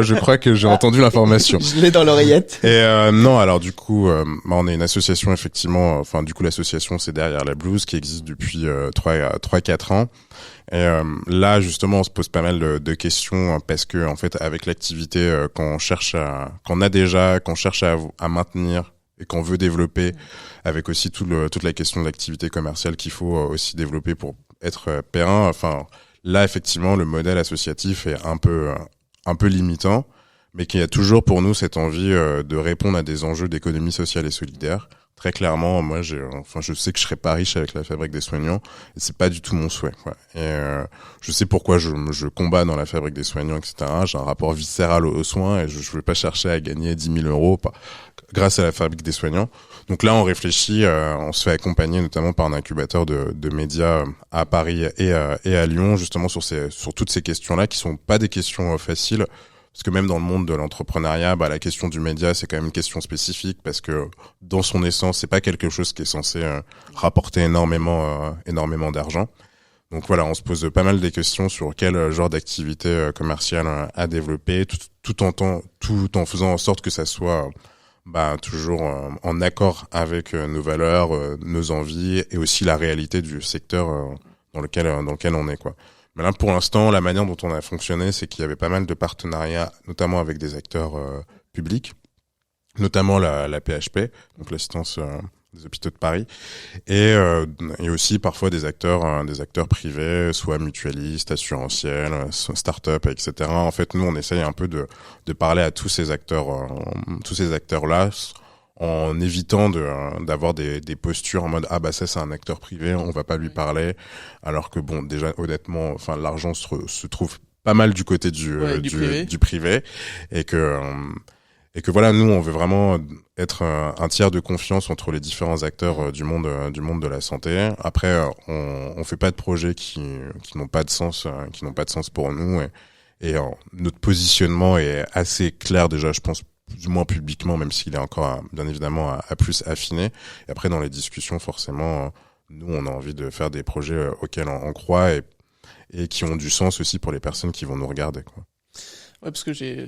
Je crois que j'ai entendu l'information. Je l'ai dans l'oreillette. Et non, alors du coup, on est une association effectivement. Du coup, l'association c'est Derrière la Blouse qui existe depuis 3-4 ans. Et là, justement, on se pose pas mal de questions parce que en fait, avec l'activité qu'on cherche à maintenir et qu'on veut développer, avec aussi toute la question de l'activité commerciale qu'il faut aussi développer pour être périn. Enfin, là, effectivement, le modèle associatif est un peu limitant, mais qu'il y a toujours pour nous cette envie de répondre à des enjeux d'économie sociale et solidaire. Très clairement, moi, je sais que je serais pas riche avec la Fabrique des Soignants, et c'est pas du tout mon souhait, quoi. Et je sais pourquoi je combats dans la Fabrique des Soignants, etc. J'ai un rapport viscéral aux soins, et je vais pas chercher à gagner 10 000 euros grâce à la Fabrique des Soignants. Donc là, on réfléchit, on se fait accompagner notamment par un incubateur de médias à Paris et à Lyon, justement sur toutes ces questions-là, qui sont pas des questions faciles. Parce que même dans le monde de l'entrepreneuriat, la question du média, c'est quand même une question spécifique parce que dans son essence, c'est pas quelque chose qui est censé rapporter énormément d'argent. Donc voilà, on se pose pas mal des questions sur quel genre d'activité commerciale à développer, tout en faisant en sorte que ça soit toujours en accord avec nos valeurs, nos envies et aussi la réalité du secteur dans lequel on est, quoi. Mais là, pour l'instant, la manière dont on a fonctionné, c'est qu'il y avait pas mal de partenariats, notamment avec des acteurs publics, notamment la PHP, donc l'assistance des hôpitaux de Paris, et aussi parfois des acteurs privés, soit mutualistes, assurantiels, start-up, etc. En fait, nous, on essaye un peu de parler à tous ces acteurs-là, en évitant d'avoir des postures en mode ça c'est un acteur privé, on va pas lui parler, alors que bon, déjà honnêtement, enfin l'argent se trouve pas mal du côté du privé, et que voilà, nous on veut vraiment être un tiers de confiance entre les différents acteurs du monde de la santé. Après, on fait pas de projets qui n'ont pas de sens pour nous, et notre positionnement est assez clair déjà, je pense, du moins publiquement, même s'il est encore bien évidemment à plus affiné. Et après, dans les discussions, forcément, nous, on a envie de faire des projets auxquels on croit et qui ont du sens aussi pour les personnes qui vont nous regarder, quoi. Ouais, parce que c'est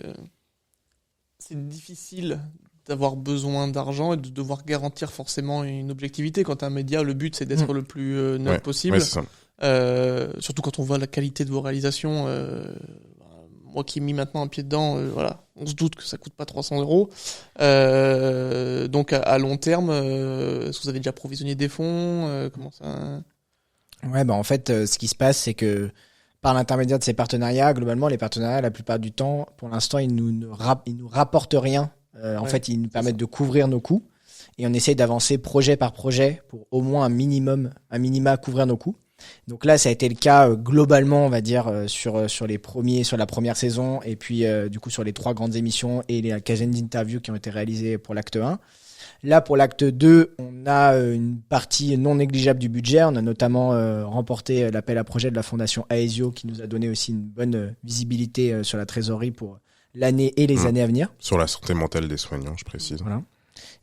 difficile d'avoir besoin d'argent et de devoir garantir forcément une objectivité. Quand t'es un média, le but, c'est d'être le plus neutre possible. Ouais, c'est ça. Surtout quand on voit la qualité de vos réalisations. Moi qui ai mis maintenant un pied dedans, on se doute que ça coûte pas 300 €. Donc à long terme, est-ce que vous avez déjà provisionné des fonds, comment ça? Ouais, en fait, ce qui se passe, c'est que par l'intermédiaire de ces partenariats, globalement, les partenariats, la plupart du temps, pour l'instant, ils nous rapportent rien. En fait, ils nous permettent de couvrir nos coûts, et on essaye d'avancer projet par projet pour au moins un minima couvrir nos coûts. Donc là, ça a été le cas globalement, on va dire, sur la première saison, et puis du coup sur les 3 grandes émissions et les quinzaine d'interviews qui ont été réalisées pour l'acte 1. Là, pour l'acte 2, on a une partie non négligeable du budget. On a notamment remporté l'appel à projet de la fondation Aesio, qui nous a donné aussi une bonne visibilité sur la trésorerie pour l'année et les années à venir. Sur la santé mentale des soignants, je précise. Voilà.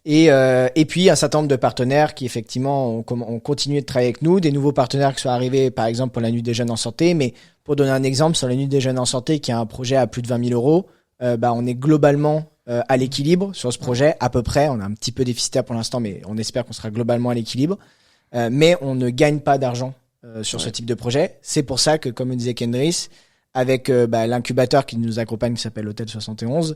Et puis un certain nombre de partenaires qui effectivement ont continué de travailler avec nous, des nouveaux partenaires qui sont arrivés par exemple pour la Nuit des Jeunes en Santé. Mais pour donner un exemple, sur la Nuit des Jeunes en Santé, qui a un projet à plus de 20 000 €, on est globalement à l'équilibre sur ce projet, à peu près. On a un petit peu déficitaire pour l'instant, mais on espère qu'on sera globalement à l'équilibre. Mais on ne gagne pas d'argent sur ce type de projet. C'est pour ça que, comme le disait Kendris, avec l'incubateur qui nous accompagne, qui s'appelle Hôtel 71,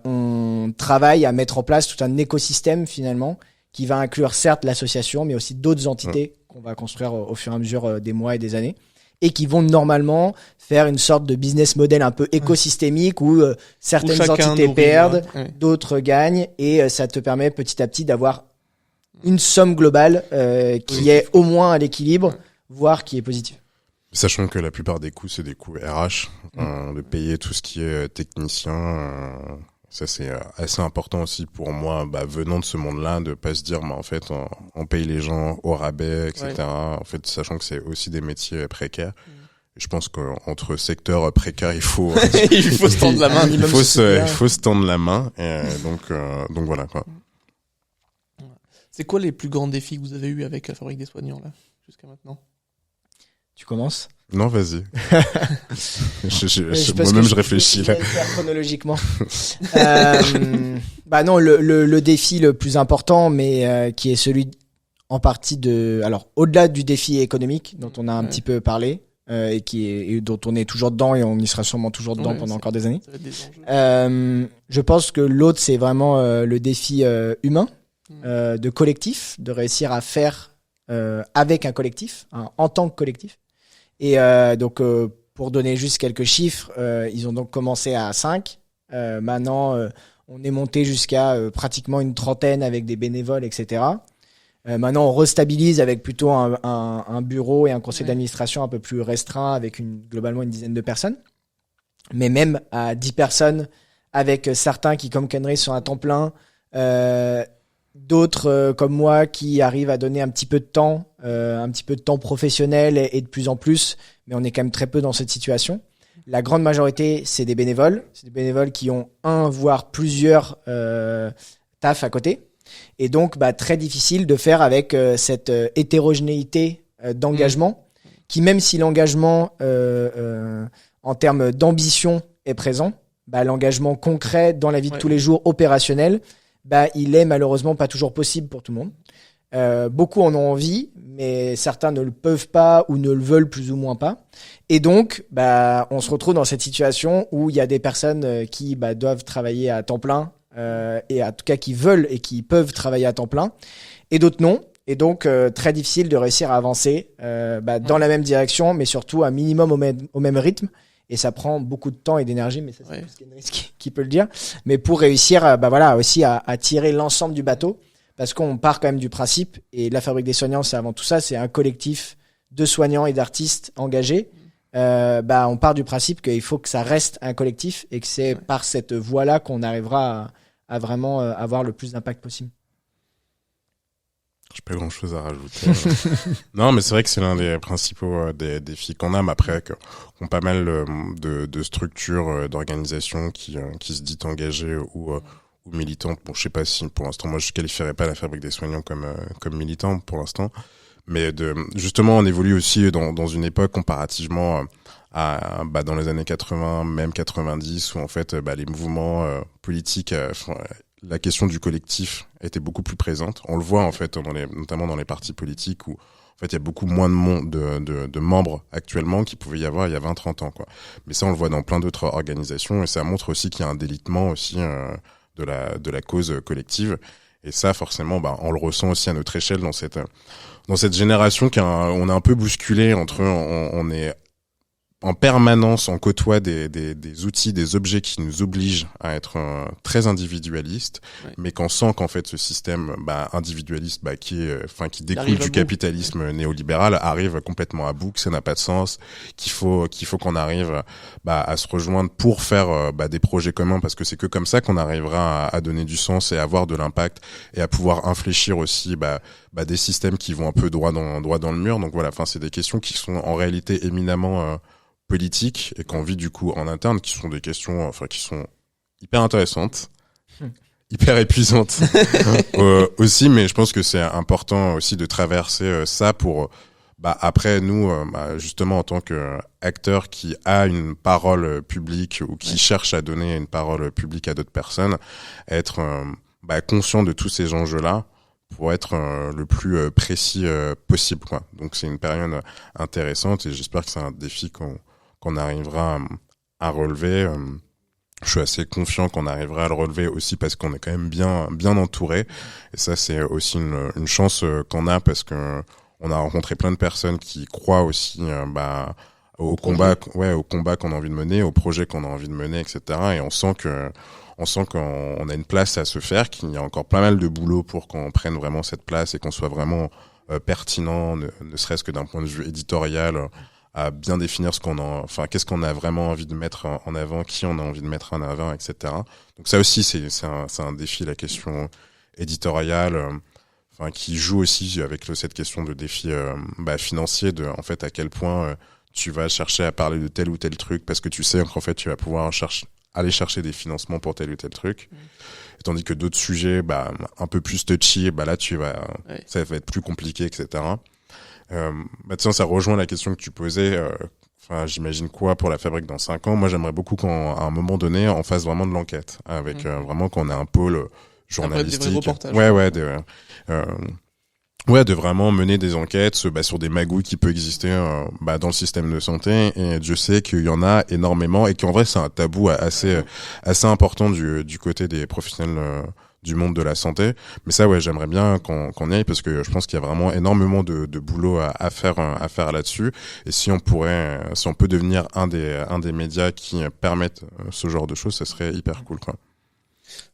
on travaille à mettre en place tout un écosystème finalement qui va inclure certes l'association, mais aussi d'autres entités qu'on va construire au fur et à mesure des mois et des années, et qui vont normalement faire une sorte de business model un peu écosystémique où certaines entités perdent, d'autres gagnent, et ça te permet petit à petit d'avoir une somme globale qui est au moins à l'équilibre, voire qui est positive. Sachant que la plupart des coûts, c'est des coûts RH, de payer tout ce qui est technicien. Ça, c'est assez important aussi pour moi, venant de ce monde-là, de pas se dire, en fait, on paye les gens au rabais, etc. Ouais. En fait, sachant que c'est aussi des métiers précaires. Je pense qu'entre secteurs précaires, il faut il faut se tendre la main. Il faut se tendre la main. Et donc voilà, quoi. C'est quoi les plus grands défis que vous avez eu avec la Fabrique des Soignants là jusqu'à maintenant? Tu commences? Non, vas-y. Moi-même, je réfléchis là. Chronologiquement. Non, le défi le plus important, mais qui est celui en partie alors au-delà du défi économique dont on a un petit peu parlé et dont on est toujours dedans et on y sera sûrement toujours dedans pendant encore des années. Je pense que l'autre, c'est vraiment le défi humain. de collectif, de réussir à faire avec un collectif, en tant que collectif. Et donc, pour donner juste quelques chiffres, ils ont donc commencé à 5. Maintenant, on est monté jusqu'à pratiquement une trentaine avec des bénévoles, etc. Maintenant, on restabilise avec plutôt un bureau et un conseil d'administration un peu plus restreint avec globalement une dizaine de personnes. Mais même à 10 personnes, avec certains qui, comme Kenry, sont à temps plein, d'autres comme moi qui arrivent à donner un petit peu de temps professionnel et de plus en plus, mais on est quand même très peu dans cette situation. La grande majorité, c'est des bénévoles. C'est des bénévoles qui ont un, voire plusieurs tafs à côté. Et donc, très difficile de faire avec cette hétérogénéité d'engagement qui, même si l'engagement en termes d'ambition est présent, l'engagement concret dans la vie de tous les jours opérationnel, il est malheureusement pas toujours possible pour tout le monde. Beaucoup en ont envie, mais certains ne le peuvent pas ou ne le veulent plus ou moins pas. Et donc, on se retrouve dans cette situation où il y a des personnes qui doivent travailler à temps plein, et en tout cas qui veulent et qui peuvent travailler à temps plein, et d'autres non. Et donc, très difficile de réussir à avancer dans la même direction, mais surtout un minimum au même rythme. Et ça prend beaucoup de temps et d'énergie, mais ça, c'est plus Kenry qui peut le dire. Mais pour réussir, aussi à tirer l'ensemble du bateau, parce qu'on part quand même du principe, et la Fabrique des Soignants, c'est avant tout ça, c'est un collectif de soignants et d'artistes engagés. On part du principe qu'il faut que ça reste un collectif et que c'est par cette voie-là qu'on arrivera à vraiment avoir le plus d'impact possible. J'ai pas grand chose à rajouter. Non, mais c'est vrai que c'est l'un des principaux des défis qu'on a, mais après, qu'on pas mal de structures, d'organisations qui se disent engagées ou militantes. Bon, je sais pas si, pour l'instant, moi, je qualifierais pas la Fabrique des Soignants comme militante pour l'instant. Mais justement, on évolue aussi dans une époque comparativement à, dans les années 80, même 90, où en fait, les mouvements politiques, la question du collectif était beaucoup plus présente. On le voit en fait, notamment dans les partis politiques où en fait il y a beaucoup moins de membres actuellement qu'il pouvait y avoir il y a 20-30 ans, quoi. Mais ça on le voit dans plein d'autres organisations et ça montre aussi qu'il y a un délitement aussi de la cause collective. Et ça forcément, on le ressent aussi à notre échelle dans cette génération on est un peu bousculé entre on est en permanence, on côtoie des outils, des objets qui nous obligent à être très individualistes, mais qu'on sent qu'en fait ce système individualiste qui découle du capitalisme néolibéral arrive complètement à bout, que ça n'a pas de sens, qu'il faut qu'on arrive à se rejoindre pour faire des projets communs, parce que c'est que comme ça qu'on arrivera à donner du sens et à avoir de l'impact et à pouvoir infléchir aussi des systèmes qui vont un peu droit dans le mur. Donc voilà, c'est des questions qui sont en réalité éminemment politiques et qu'on vit du coup en interne, qui sont des questions qui sont hyper intéressantes, hyper épuisantes aussi, mais je pense que c'est important aussi de traverser ça pour après nous justement en tant que acteur qui a une parole publique ou qui cherche à donner une parole publique à d'autres personnes, être conscient de tous ces enjeux-là pour être le plus précis possible, quoi. Donc c'est une période intéressante et j'espère que c'est un défi qu'on arrivera à relever. Je suis assez confiant qu'on arrivera à le relever aussi parce qu'on est quand même bien entouré. Et ça, c'est aussi une chance qu'on a parce que on a rencontré plein de personnes qui croient aussi au combat qu'on a envie de mener, au projet qu'on a envie de mener, etc. Et on sent qu'on a une place à se faire, qu'il y a encore pas mal de boulot pour qu'on prenne vraiment cette place et qu'on soit vraiment pertinent, ne serait-ce que d'un point de vue éditorial, à bien définir qu'est-ce qu'on a vraiment envie de mettre en avant, qui on a envie de mettre en avant, etc. Donc ça aussi, c'est un défi, la question éditoriale, qui joue aussi avec cette question de défi financier, de en fait à quel point tu vas chercher à parler de tel ou tel truc parce que tu sais qu'en fait tu vas pouvoir aller chercher des financements pour tel ou tel truc. Et tandis que d'autres sujets un peu plus touchy, là ça va être plus compliqué, etc. Tiens, ça rejoint la question que tu posais. J'imagine quoi pour la Fabrique dans 5 ans. Moi, j'aimerais beaucoup qu'à un moment donné, on fasse vraiment de l'enquête, avec vraiment qu'on ait un pôle journalistique. Des vrais reportages. De vraiment mener des enquêtes sur des magouilles qui peuvent exister dans le système de santé. Et je sais qu'il y en a énormément et qu'en vrai, c'est un tabou assez important du côté des professionnels du monde de la santé. Mais ça, ouais, j'aimerais bien qu'on y aille parce que je pense qu'il y a vraiment énormément de boulot à faire là-dessus. Et si on peut devenir un des médias qui permettent ce genre de choses, ça serait hyper cool, quoi.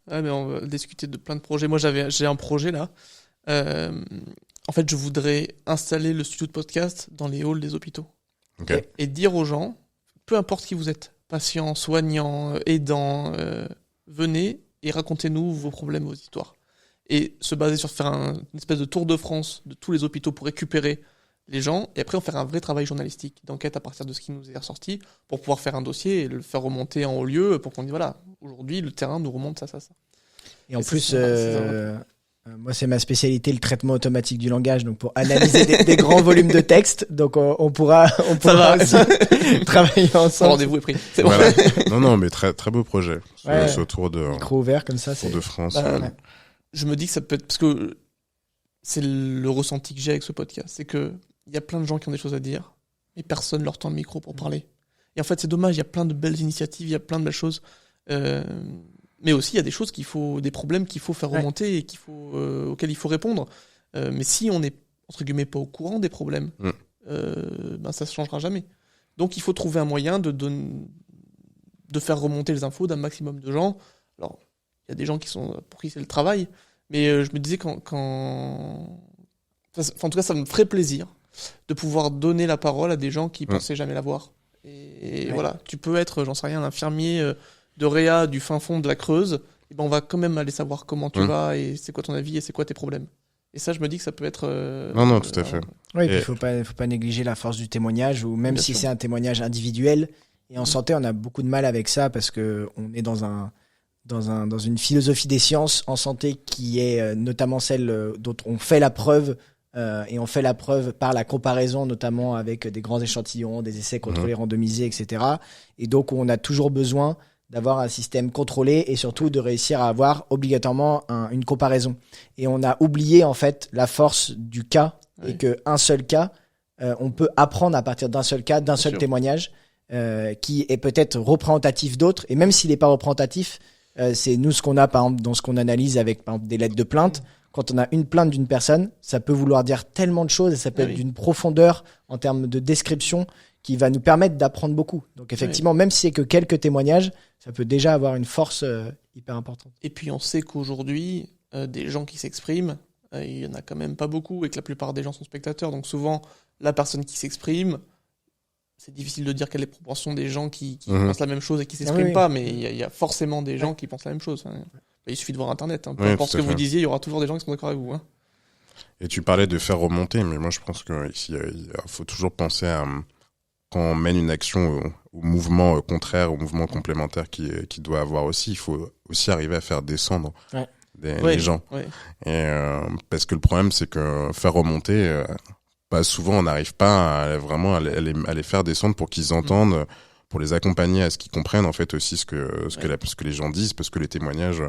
Ouais, mais on va discuter de plein de projets. Moi, j'ai un projet là. En fait, je voudrais installer le studio de podcast dans les halls des hôpitaux. Okay. Et dire aux gens, peu importe qui vous êtes, patients, soignants, aidants, venez et racontez-nous vos problèmes, vos histoires. Et se baser sur faire une espèce de tour de France de tous les hôpitaux pour récupérer les gens, et après on faire un vrai travail journalistique d'enquête à partir de ce qui nous est ressorti, pour pouvoir faire un dossier et le faire remonter en haut lieu, pour qu'on dise voilà, aujourd'hui le terrain nous remonte ça. Et en plus, moi c'est ma spécialité, le traitement automatique du langage, donc pour analyser des grands volumes de texte, donc on pourra aussi travailler ensemble. Rendez-vous est pris. C'est voilà. Non, mais très très beau projet. C'est autour de micro ouvert comme ça, c'est de France. Je me dis que ça peut être parce que c'est le ressenti que j'ai avec ce podcast, c'est que il y a plein de gens qui ont des choses à dire, mais personne leur tend le micro pour parler. Et en fait, c'est dommage. Il y a plein de belles initiatives, il y a plein de belles choses. Mais aussi, il y a des choses des problèmes qu'il faut faire remonter et auxquels il faut répondre. Mais si on n'est, entre guillemets, pas au courant des problèmes, ça se changera jamais. Donc, il faut trouver un moyen de faire remonter les infos d'un maximum de gens. Alors, il y a des gens pour qui c'est le travail, mais je me disais en tout cas, ça me ferait plaisir de pouvoir donner la parole à des gens qui pensaient jamais l'avoir. Et voilà, tu peux être, j'en sais rien, un infirmier de réa du fin fond de la Creuse, et ben on va quand même aller savoir comment tu vas et c'est quoi ton avis et c'est quoi tes problèmes. Et ça, je me dis que ça peut être... Non, tout à fait. Oui, il faut pas négliger la force du témoignage, ou même si c'est un témoignage individuel. Et en santé, on a beaucoup de mal avec ça parce que on est dans une philosophie des sciences en santé qui est notamment celle dont on fait la preuve, et on fait la preuve par la comparaison, notamment avec des grands échantillons, des essais contrôlés randomisés, etc. Et donc, on a toujours besoin d'avoir un système contrôlé et surtout de réussir à avoir obligatoirement une comparaison. Et on a oublié en fait la force du cas et qu'un seul cas, on peut apprendre à partir d'un seul cas, d'un seul témoignage qui est peut-être représentatif d'autres. Et même s'il n'est pas représentatif, c'est nous ce qu'on a par exemple dans ce qu'on analyse avec par exemple, des lettres de plainte. Quand on a une plainte d'une personne, ça peut vouloir dire tellement de choses et ça peut être d'une profondeur en termes de description qui va nous permettre d'apprendre beaucoup. Donc effectivement, même si c'est que quelques témoignages, ça peut déjà avoir une force hyper importante. Et puis on sait qu'aujourd'hui, des gens qui s'expriment, il y en a quand même pas beaucoup et que la plupart des gens sont spectateurs. Donc souvent, la personne qui s'exprime, c'est difficile de dire quelle est la proportion des gens qui pensent la même chose et qui s'expriment pas, mais il y a forcément des gens qui pensent la même chose. Il suffit de voir Internet. Peu importe ce que vous disiez, il y aura toujours des gens qui seront d'accord avec vous. Et tu parlais de faire remonter, mais moi je pense qu'il faut toujours penser à... Quand on mène une action au mouvement contraire, au mouvement complémentaire qui doit avoir aussi, il faut aussi arriver à faire descendre les gens. Et parce que le problème, c'est que faire remonter, souvent on n'arrive pas à les faire descendre pour qu'ils entendent, pour les accompagner à ce qu'ils comprennent en fait aussi ce que les gens disent, parce que les témoignages,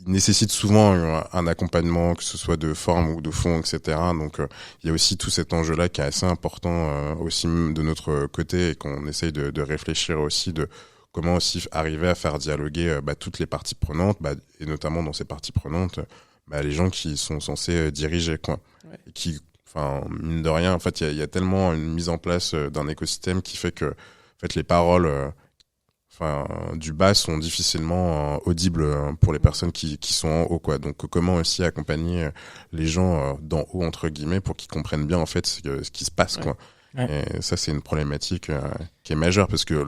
nécessite souvent un accompagnement, que ce soit de forme ou de fond, etc. Donc, il y a aussi tout cet enjeu-là qui est assez important aussi de notre côté et qu'on essaye de réfléchir aussi de comment aussi arriver à faire dialoguer toutes les parties prenantes et notamment dans ces parties prenantes les gens qui sont censés diriger quoi. Et qui, mine de rien, en fait, il y a tellement une mise en place d'un écosystème qui fait que en fait les paroles du bas sont difficilement audibles pour les personnes qui sont en haut, quoi. Donc, comment aussi accompagner les gens d'en haut, entre guillemets, pour qu'ils comprennent bien, en fait, ce qui se passe, quoi. Et ça, c'est une problématique qui est majeure parce que,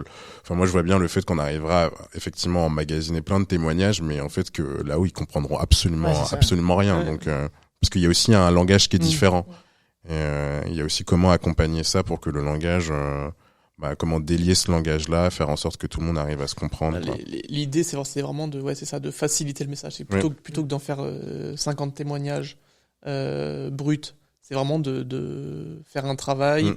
moi, je vois bien le fait qu'on arrivera effectivement à emmagasiner plein de témoignages, mais en fait, que là où ils comprendront absolument rien. Donc, parce qu'il y a aussi un langage qui est différent. Et il y a aussi comment accompagner ça pour que le langage, comment délier ce langage-là, faire en sorte que tout le monde arrive à se comprendre. L'idée, c'est vraiment de faciliter le message. C'est plutôt que d'en faire 50 témoignages bruts. C'est vraiment de faire un travail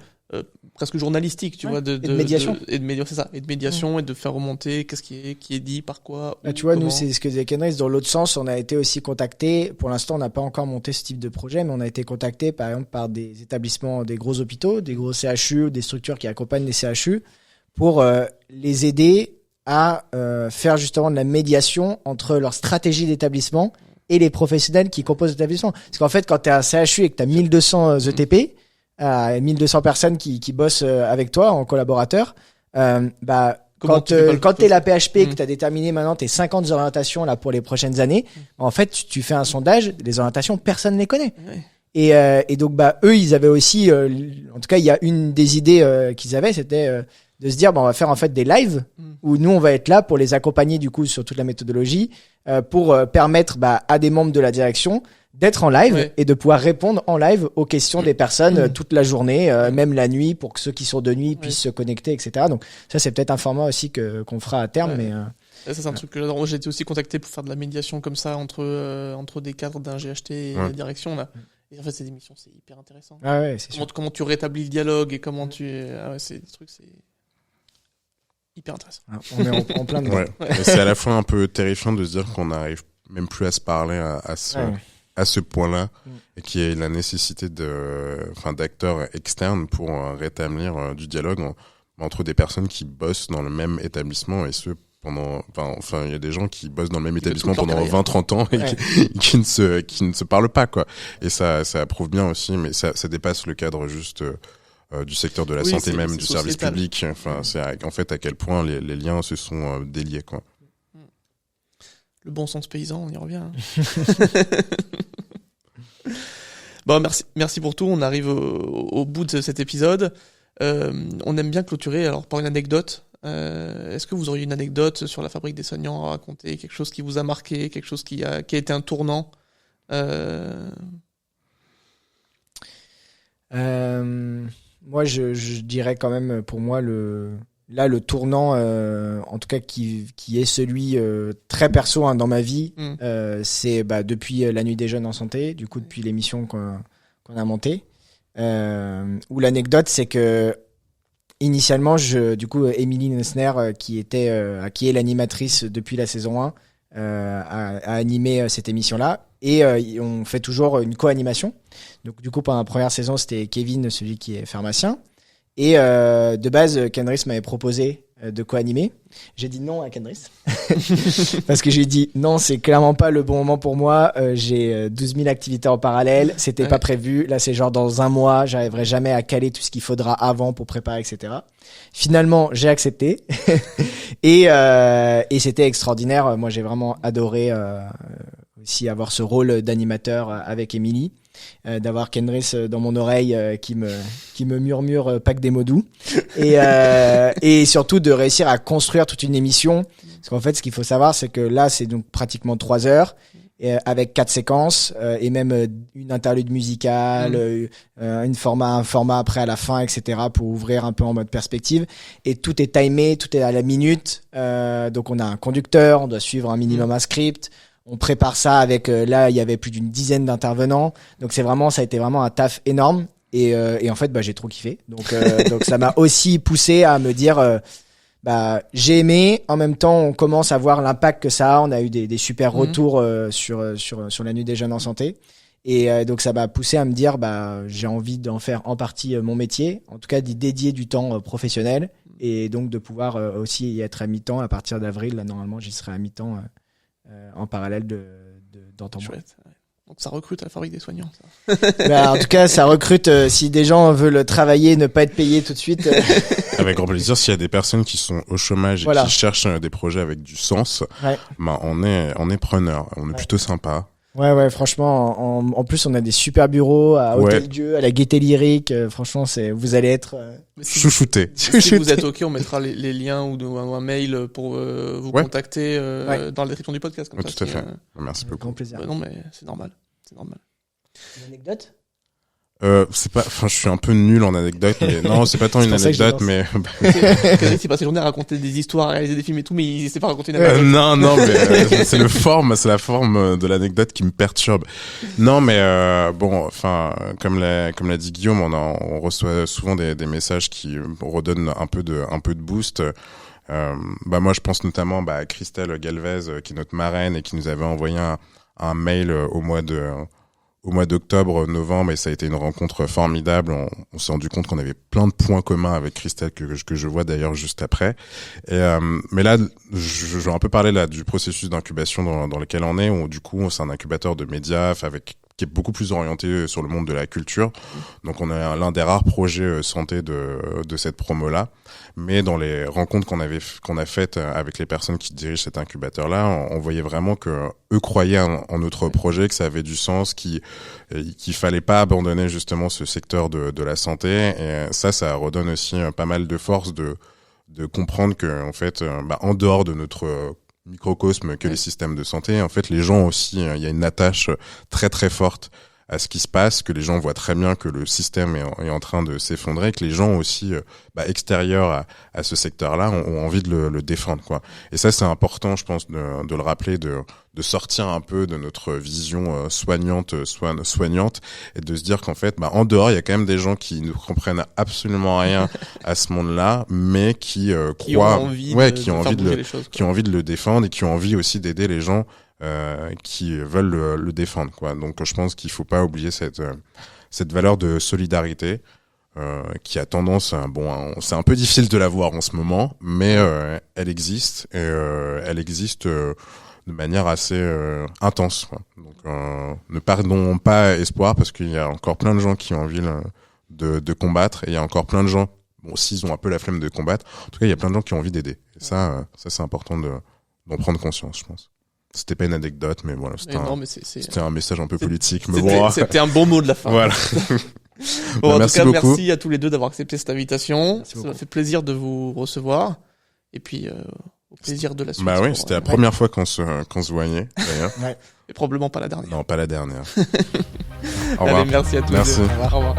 presque journalistique, tu vois, de médiation. Et de médiation et de faire remonter qu'est-ce qui est dit, par quoi. Tu vois, nous, c'est ce que disait Kenris. Dans l'autre sens, on a été aussi contacté. Pour l'instant, on n'a pas encore monté ce type de projet, mais on a été contacté, par exemple, par des établissements, des gros hôpitaux, des gros CHU, des structures qui accompagnent les CHU pour les aider à faire justement de la médiation entre leur stratégie d'établissement et les professionnels qui composent l'établissement. Parce qu'en fait, quand tu es un CHU et que tu as 1200 ETP, 1200 personnes qui bossent avec toi en collaborateur, quand tu es la PHP, que tu as déterminé maintenant tes 50 orientations là pour les prochaines années, en fait, tu fais un sondage, les orientations, personne ne les connaît. Ouais. Et donc, eux, ils avaient aussi, en tout cas, il y a une des idées qu'ils avaient, c'était de se dire, on va faire en fait des lives où nous, on va être là pour les accompagner du coup sur toute la méthodologie, pour permettre à des membres de la direction d'être en live et de pouvoir répondre en live aux questions des personnes toute la journée, même la nuit, pour que ceux qui sont de nuit puissent se connecter, etc. Donc ça, c'est peut-être un format aussi qu'on fera à terme, mais ça, c'est un truc que j'adore. Moi, j'ai été aussi contacté pour faire de la médiation comme ça entre des cadres d'un GHT et la direction là. Et en fait, ces émissions, c'est hyper intéressant. Ah ouais, c'est sûr. Comment tu rétablis le dialogue et comment c'est des trucs, c'est hyper intéressant. On est en plein dedans. Et c'est à la fois un peu terrifiant de se dire qu'on n'arrive même plus à se parler à ce point-là, et qu'il y ait la nécessité d'acteurs externes pour rétablir du dialogue entre des personnes qui bossent dans le même établissement, et ceux il y a des gens qui bossent dans le même établissement pendant 20-30 ans et qui ne se parlent pas, quoi. Et ça prouve bien aussi, mais ça dépasse le cadre juste du secteur de la santé, même du service public. Enfin, c'est en fait à quel point les liens se sont déliés, quoi. Le bon sens paysan, on y revient. Bon, merci pour tout. On arrive au bout de cet épisode. On aime bien clôturer alors par une anecdote. Est-ce que vous auriez une anecdote sur la fabrique des soignants à raconter, quelque chose qui vous a marqué, quelque chose qui a été un tournant? Moi, je dirais quand même, pour moi, le tournant, en tout cas qui est celui très perso dans ma vie, c'est depuis la Nuit des Jeunes en Santé, du coup depuis l'émission qu'on a montée, où l'anecdote c'est que initialement, Émilie Nessner, qui est l'animatrice depuis la saison 1, a animé cette émission-là. Et on fait toujours une co-animation. Donc du coup, pendant la première saison, c'était Kevin, celui qui est pharmacien. Et de base, Kendris m'avait proposé de co-animer. J'ai dit non à Kendris. Parce que j'ai dit non, c'est clairement pas le bon moment pour moi. J'ai 12 000 activités en parallèle. C'était pas prévu. Là, c'est genre dans un mois, j'arriverai jamais à caler tout ce qu'il faudra avant pour préparer, etc. Finalement, j'ai accepté. Et c'était extraordinaire. Moi, j'ai vraiment adoré aussi avoir ce rôle d'animateur avec Émilie. D'avoir Kendris dans mon oreille qui me murmure pas que des mots doux, et surtout de réussir à construire toute une émission, parce qu'en fait ce qu'il faut savoir c'est que là c'est donc pratiquement 3 heures avec 4 séquences et même une interlude musicale, un format après à la fin, etc., pour ouvrir un peu en mode perspective, et tout est timé, tout est à la minute, donc on a un conducteur, on doit suivre un minimum un script. On prépare ça avec, là, il y avait plus d'une dizaine d'intervenants. Donc ça a été vraiment un taf énorme. Et en fait, j'ai trop kiffé. Donc ça m'a aussi poussé à me dire, j'ai aimé. En même temps, on commence à voir l'impact que ça a. On a eu des super retours sur la Nuit des Jeunes en Santé. Et donc ça m'a poussé à me dire, j'ai envie d'en faire en partie mon métier. En tout cas, d'y dédier du temps professionnel. Et donc de pouvoir aussi y être à mi-temps à partir d'avril. Là, normalement, j'y serai à mi-temps. En parallèle d'entendre. Chouette. Ouais. Donc ça recrute à la fabrique des soignants. Ça. En tout cas, ça recrute. Si des gens veulent travailler, ne pas être payés tout de suite. Avec grand plaisir. S'il y a des personnes qui sont au chômage et qui cherchent des projets avec du sens, on est preneurs. On est plutôt sympa. Ouais, franchement, en plus, on a des super bureaux à Hôtel-Dieu, à la Gaîté Lyrique. Franchement, vous allez être chouchoutés. Si vous êtes OK, on mettra les liens ou un mail pour vous contacter dans la description du podcast. Comme ça, tout à fait. Merci beaucoup. Grand plaisir. Non, mais c'est normal. Une anecdote? Je suis un peu nul en anecdote, mais non, c'est pas tant une anecdote, mais. C'est passé la journée à raconter des histoires, à réaliser des films et tout, mais il sait pas raconter une anecdote. Non, mais c'est la forme de l'anecdote qui me perturbe. Non, mais comme l'a dit Guillaume, on reçoit souvent des messages qui redonnent un peu de boost. Moi, je pense notamment à Christelle Galvez, qui est notre marraine et qui nous avait envoyé un mail au mois au mois d'octobre, novembre, et ça a été une rencontre formidable. On s'est rendu compte qu'on avait plein de points communs avec Christelle que je vois d'ailleurs juste après. Et mais là, je vais un peu parler là du processus d'incubation dans lequel on est. Où, du coup, c'est un incubateur de médias qui est beaucoup plus orienté sur le monde de la culture. Donc, on est l'un des rares projets santé de cette promo-là. Mais dans les rencontres qu'on a faites avec les personnes qui dirigent cet incubateur-là, on voyait vraiment que eux croyaient en notre projet, que ça avait du sens, qu'il fallait pas abandonner justement ce secteur de la santé. Et ça redonne aussi pas mal de force de comprendre que en fait, en dehors de notre microcosme que les systèmes de santé, en fait, les gens aussi, il y a une attache très très forte à ce qui se passe, que les gens voient très bien que le système est en train de s'effondrer, que les gens aussi extérieurs à ce secteur-là ont envie de le défendre, quoi. Et ça, c'est important, je pense, de le rappeler, de sortir un peu de notre vision soignante et de se dire qu'en fait, en dehors, il y a quand même des gens qui ne comprennent absolument rien à ce monde-là, mais qui croient, qui ont envie de le défendre et qui ont envie aussi d'aider les gens qui veulent le défendre, quoi. Donc je pense qu'il faut pas oublier cette valeur de solidarité qui a tendance c'est un peu difficile de la voir en ce moment, mais elle existe et elle existe de manière assez intense, quoi. Donc ne perdons pas espoir, parce qu'il y a encore plein de gens qui ont envie de combattre, et il y a encore plein de gens, s'ils ont un peu la flemme de combattre, en tout cas il y a plein de gens qui ont envie d'aider, et ça c'est important d'en prendre conscience, je pense. C'était pas une anecdote, mais voilà, c'était un message un peu politique. C'était un bon mot de la fin. Voilà. Bon, en merci tout cas, beaucoup. merci à tous les deux d'avoir accepté cette invitation. Ça m'a fait plaisir de vous recevoir. Et puis, au plaisir de la suite. Oui, c'était la première fois qu'on se voyait, d'ailleurs. Et probablement pas la dernière. Non, pas la dernière. Au revoir. Allez, merci à tous. Merci. Au revoir.